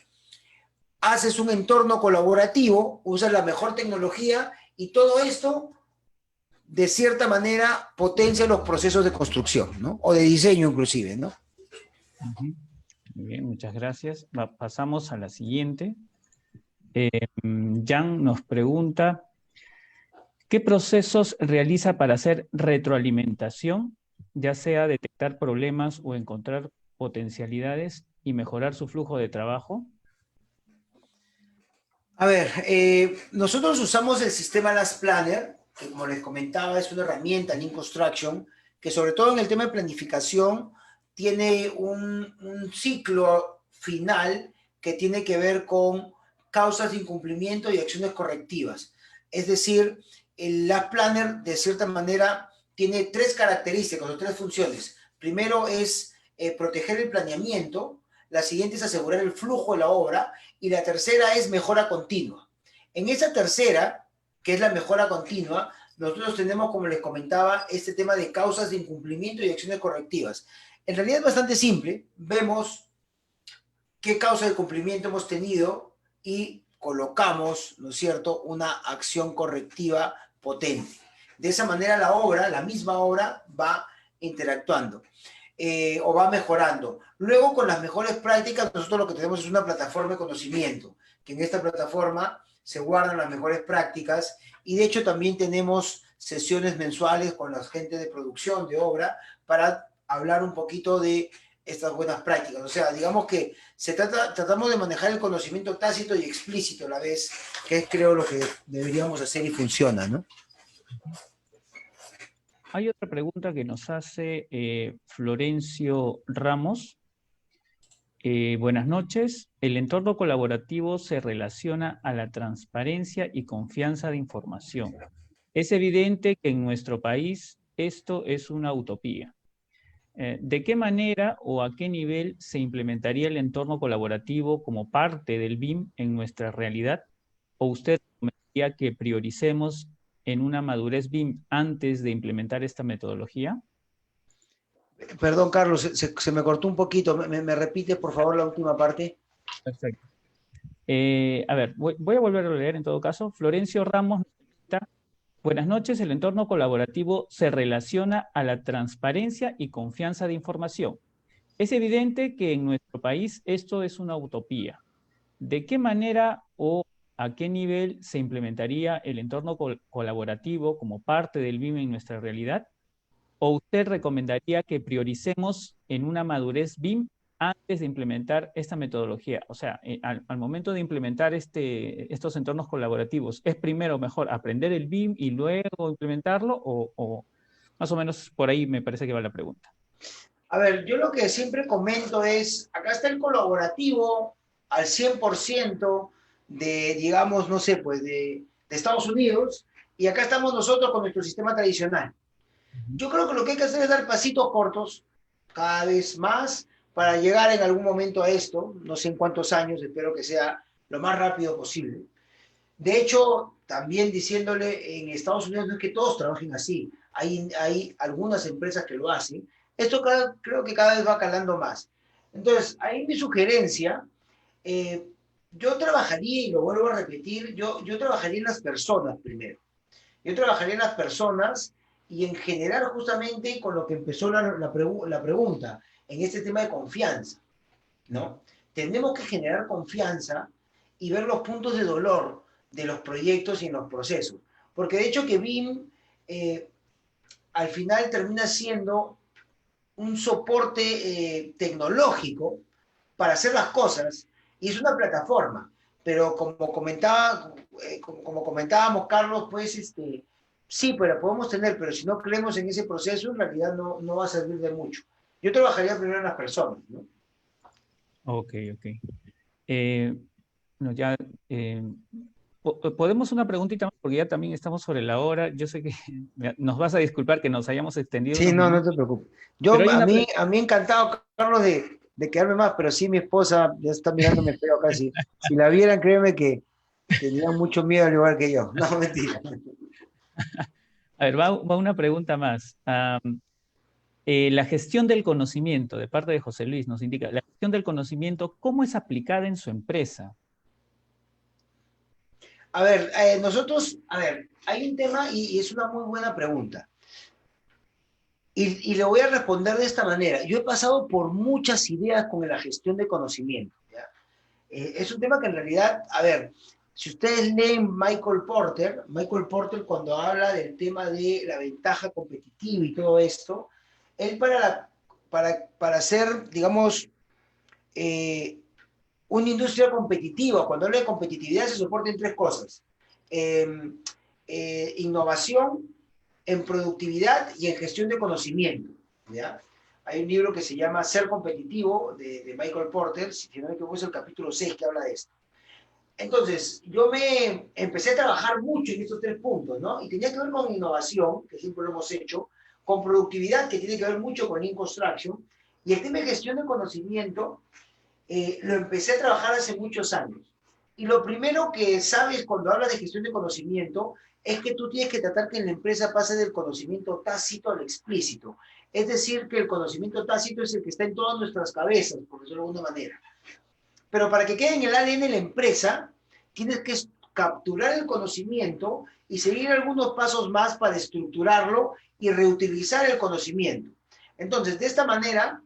Haces un entorno colaborativo, usas la mejor tecnología y todo esto, de cierta manera, potencia los procesos de construcción, ¿no? O de diseño inclusive, ¿no? Muy bien, muchas gracias. Pasamos a la siguiente. Jan nos pregunta, ¿qué procesos realiza para hacer retroalimentación, ya sea detectar problemas o encontrar potencialidades y mejorar su flujo de trabajo? A ver, nosotros usamos el sistema Last Planner, que como les comentaba es una herramienta Lean Construction, que sobre todo en el tema de planificación tiene un ciclo final que tiene que ver con causas de incumplimiento y acciones correctivas. Es decir, el Last Planner de cierta manera tiene 3 características o 3 funciones. Primero es proteger el planeamiento, la siguiente es asegurar el flujo de la obra y la tercera es mejora continua. En esa tercera, que es la mejora continua, nosotros tenemos, como les comentaba, este tema de causas de incumplimiento y acciones correctivas. En realidad es bastante simple. Vemos qué causa de cumplimiento hemos tenido y colocamos, ¿no es cierto?, una acción correctiva potente. De esa manera la misma obra va interactuando o va mejorando. Luego, con las mejores prácticas, nosotros lo que tenemos es una plataforma de conocimiento, que en esta plataforma se guardan las mejores prácticas y de hecho también tenemos sesiones mensuales con la gente de producción de obra para hablar un poquito de estas buenas prácticas. O sea, digamos que tratamos de manejar el conocimiento tácito y explícito a la vez, que es creo lo que deberíamos hacer y funciona, ¿no? Hay otra pregunta que nos hace Florencio Ramos. Buenas noches. El entorno colaborativo se relaciona a la transparencia y confianza de información. Es evidente que en nuestro país esto es una utopía. ¿De qué manera o a qué nivel se implementaría el entorno colaborativo como parte del BIM en nuestra realidad? ¿O usted recomendaría que prioricemos en una madurez BIM antes de implementar esta metodología? Perdón, Carlos, se me cortó un poquito. ¿Me repites, por favor, la última parte? Perfecto. A ver, voy a volver a leer en todo caso. Florencio Ramos nos pregunta, buenas noches, el entorno colaborativo se relaciona a la transparencia y confianza de información. Es evidente que en nuestro país esto es una utopía. ¿De qué manera o a qué nivel se implementaría el entorno colaborativo como parte del BIM en nuestra realidad? ¿O usted recomendaría que prioricemos en una madurez BIM antes de implementar esta metodología? O sea, al momento de implementar estos entornos colaborativos, ¿es primero mejor aprender el BIM y luego implementarlo? O más o menos por ahí me parece que va la pregunta. A ver, yo lo que siempre comento es, acá está el colaborativo al 100% de, digamos, no sé, pues de Estados Unidos, y acá estamos nosotros con nuestro sistema tradicional. Yo creo que lo que hay que hacer es dar pasitos cortos, cada vez más, para llegar en algún momento a esto, no sé en cuántos años, espero que sea lo más rápido posible. De hecho, también diciéndole, en Estados Unidos no es que todos trabajen así, hay algunas empresas que lo hacen. Esto creo que cada vez va calando más. Entonces, ahí mi sugerencia, yo trabajaría, y lo vuelvo a repetir, yo trabajaría en las personas primero. Yo trabajaría en las personas y en general justamente con lo que empezó la pregunta, en este tema de confianza, ¿no? Tenemos que generar confianza y ver los puntos de dolor de los proyectos y en los procesos. Porque de hecho que BIM al final termina siendo un soporte tecnológico para hacer las cosas y es una plataforma. Pero como comentábamos, Carlos, pues sí, pero la podemos tener, pero si no creemos en ese proceso, en realidad no va a servir de mucho. Yo trabajaría primero en las personas, ¿no? Ok. No, ya, podemos una preguntita más, porque ya también estamos sobre la hora. Yo sé que nos vas a disculpar que nos hayamos extendido. Sí, no te preocupes. A mí encantado, Carlos, de quedarme más, pero sí mi esposa ya está mirándome feo casi. Si la vieran, créeme que tenía mucho miedo al igual que yo. No, mentira. A ver, va una pregunta más. La gestión del conocimiento, de parte de José Luis, nos indica, la gestión del conocimiento, ¿cómo es aplicada en su empresa? A ver, hay un tema y es una muy buena pregunta. Y le voy a responder de esta manera. Yo he pasado por muchas ideas con la gestión de conocimiento. ¿Ya? Es un tema que en realidad, a ver, si ustedes leen Michael Porter cuando habla del tema de la ventaja competitiva y todo esto, él para hacer, digamos, una industria competitiva, cuando habla de competitividad se soporta en tres cosas. Innovación, en productividad y en gestión de conocimiento. ¿Ya? Hay un libro que se llama Ser competitivo de Michael Porter, si no me equivoco es el capítulo 6 que habla de esto. Entonces, yo me empecé a trabajar mucho en estos tres puntos, ¿no? Y tenía que ver con innovación, que siempre lo hemos hecho, con productividad, que tiene que ver mucho con Lean Construction, y el tema de gestión de conocimiento lo empecé a trabajar hace muchos años. Y lo primero que sabes cuando hablas de gestión de conocimiento es que tú tienes que tratar que en la empresa pase del conocimiento tácito al explícito. Es decir, que el conocimiento tácito es el que está en todas nuestras cabezas, por decirlo de alguna manera. Pero para que quede en el ADN de la empresa, tienes que capturar el conocimiento y seguir algunos pasos más para estructurarlo y reutilizar el conocimiento. Entonces, de esta manera,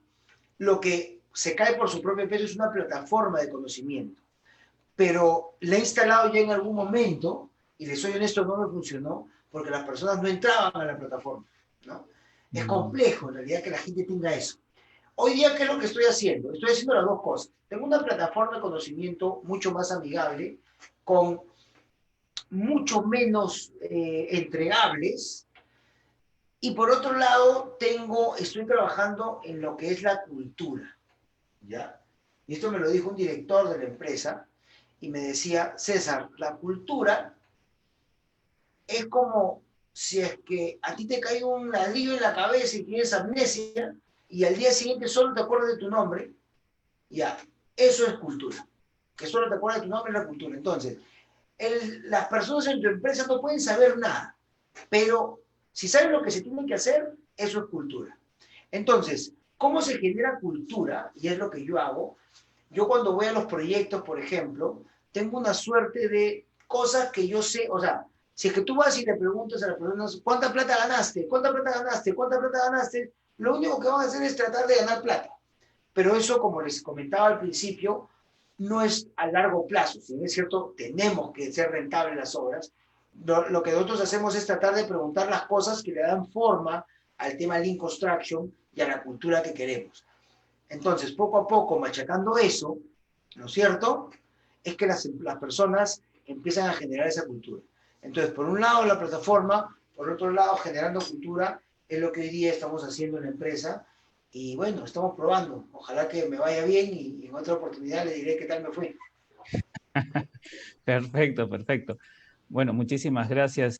lo que se cae por su propio peso es una plataforma de conocimiento. Pero la he instalado ya en algún momento, y les soy honesto, no me funcionó, porque las personas no entraban a la plataforma, ¿no? Es complejo, en realidad, que la gente tenga eso. Hoy día, ¿qué es lo que estoy haciendo? Estoy haciendo las dos cosas. Tengo una plataforma de conocimiento mucho más amigable, con mucho menos entregables, y por otro lado, estoy trabajando en lo que es la cultura, ¿ya? Y esto me lo dijo un director de la empresa, y me decía, César, la cultura es como si es que a ti te cae un ladrillo en la cabeza y tienes amnesia, y al día siguiente solo te acuerdas de tu nombre, ya, eso es cultura. Que solo te acuerdas de tu nombre es la cultura. Entonces, las personas en tu empresa no pueden saber nada, pero si saben lo que se tiene que hacer, eso es cultura. Entonces, ¿cómo se genera cultura? Y es lo que yo hago. Yo cuando voy a los proyectos, por ejemplo, tengo una suerte de cosas que yo sé, o sea, si es que tú vas y le preguntas a las personas, ¿cuánta plata ganaste? ¿Cuánta plata ganaste? ¿Cuánta plata ganaste? Lo único que van a hacer es tratar de ganar plata. Pero eso, como les comentaba al principio, no es a largo plazo. Si bien es cierto, tenemos que ser rentables las obras. Lo que nosotros hacemos es tratar de preguntar las cosas que le dan forma al tema Lean Construction y a la cultura que queremos. Entonces, poco a poco, machacando eso, ¿no es cierto? Es que las personas empiezan a generar esa cultura. Entonces, por un lado, la plataforma, por otro lado, generando cultura, es lo que hoy día estamos haciendo en la empresa. Y bueno, estamos probando. Ojalá que me vaya bien y en otra oportunidad le diré qué tal me fue. Perfecto, perfecto. Bueno, muchísimas gracias,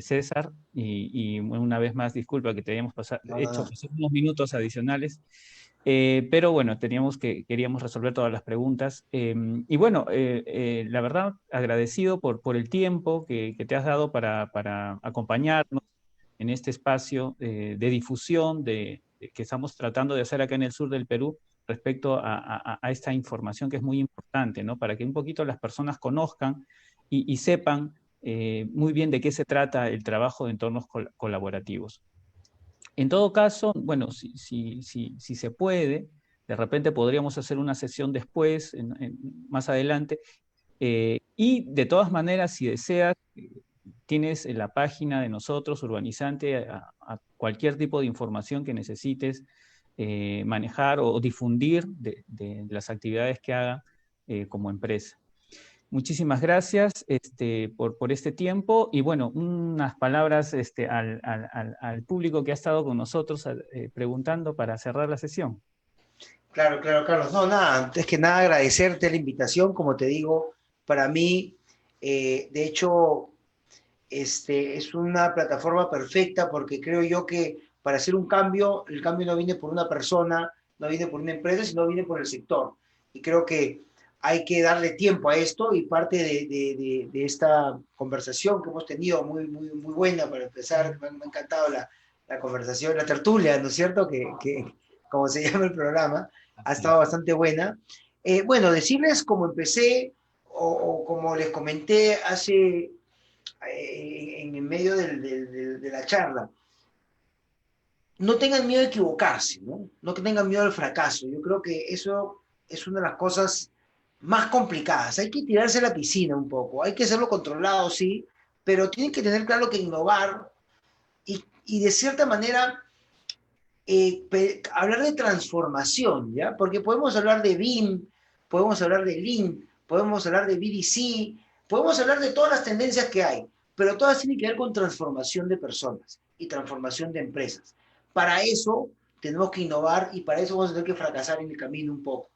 César, y una vez más disculpa que te hayamos No, no, hecho no. pasar unos minutos adicionales, pero bueno, queríamos resolver todas las preguntas. Y bueno, la verdad, agradecido por el tiempo que te has dado para acompañarnos en este espacio de difusión que estamos tratando de hacer acá en el sur del Perú respecto a esta información que es muy importante, ¿no? Para que un poquito las personas conozcan y sepan muy bien de qué se trata el trabajo de entornos colaborativos. En todo caso, bueno, si se puede, de repente podríamos hacer una sesión después, más adelante, y de todas maneras, si deseas, tienes en la página de nosotros, Urbanizante, a cualquier tipo de información que necesites manejar o difundir de las actividades que haga como empresa. Muchísimas gracias por este tiempo y bueno, unas palabras al público que ha estado con nosotros preguntando para cerrar la sesión. Claro, claro, Carlos. No, nada, antes que nada agradecerte la invitación. Como te digo, para mí, de hecho, es una plataforma perfecta porque creo yo que para hacer un cambio, el cambio no viene por una persona, no viene por una empresa, sino viene por el sector. Y creo que hay que darle tiempo a esto y parte de esta conversación que hemos tenido, muy buena para empezar, me ha encantado la conversación, la tertulia, ¿no es cierto? Como se llama el programa, ha estado bastante buena. Bueno, decirles cómo empecé o como les comenté hace en medio de la charla, no tengan miedo de equivocarse, ¿no? No tengan miedo al fracaso. Yo creo que eso es una de las cosas más complicadas. Hay que tirarse a la piscina un poco, hay que hacerlo controlado, sí, pero tienen que tener claro que innovar y de cierta manera hablar de transformación, ¿ya? Porque podemos hablar de BIM, podemos hablar de Lean, podemos hablar de BDC, podemos hablar de todas las tendencias que hay, pero todas tienen que ver con transformación de personas y transformación de empresas. Para eso tenemos que innovar y para eso vamos a tener que fracasar en el camino un poco.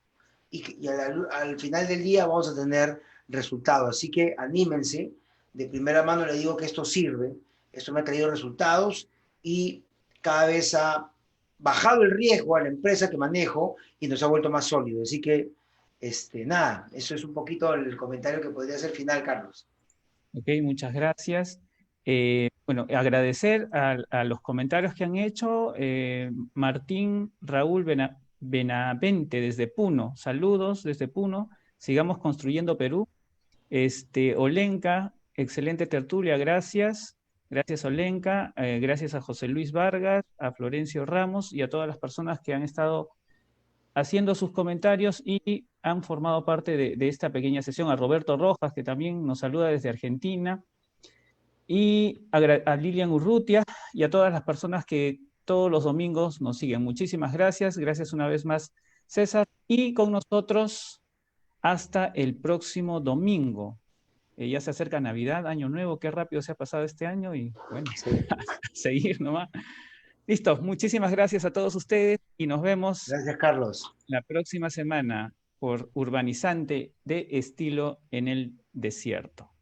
Y al final del día vamos a tener resultados. Así que anímense. De primera mano le digo que esto sirve, esto me ha traído resultados y cada vez ha bajado el riesgo a la empresa que manejo y nos ha vuelto más sólido. Así que, nada, eso es un poquito el comentario que podría ser final, Carlos. Ok, muchas gracias. Bueno, agradecer a los comentarios que han hecho. Martín Raúl Benavente desde Puno, saludos desde Puno. Sigamos construyendo Perú. Olenka, excelente tertulia, gracias. Gracias, Olenka. Gracias a José Luis Vargas, a Florencio Ramos y a todas las personas que han estado haciendo sus comentarios y han formado parte de esta pequeña sesión. A Roberto Rojas, que también nos saluda desde Argentina. Y a Lilian Urrutia y a todas las personas que todos los domingos nos siguen. Muchísimas gracias. Gracias una vez más, César. Y con nosotros hasta el próximo domingo. Ya se acerca Navidad, Año Nuevo, qué rápido se ha pasado este año y bueno, seguir nomás. Listo, muchísimas gracias a todos ustedes y nos vemos. Gracias, Carlos. La próxima semana por Urbanizante de Estilo en el Desierto.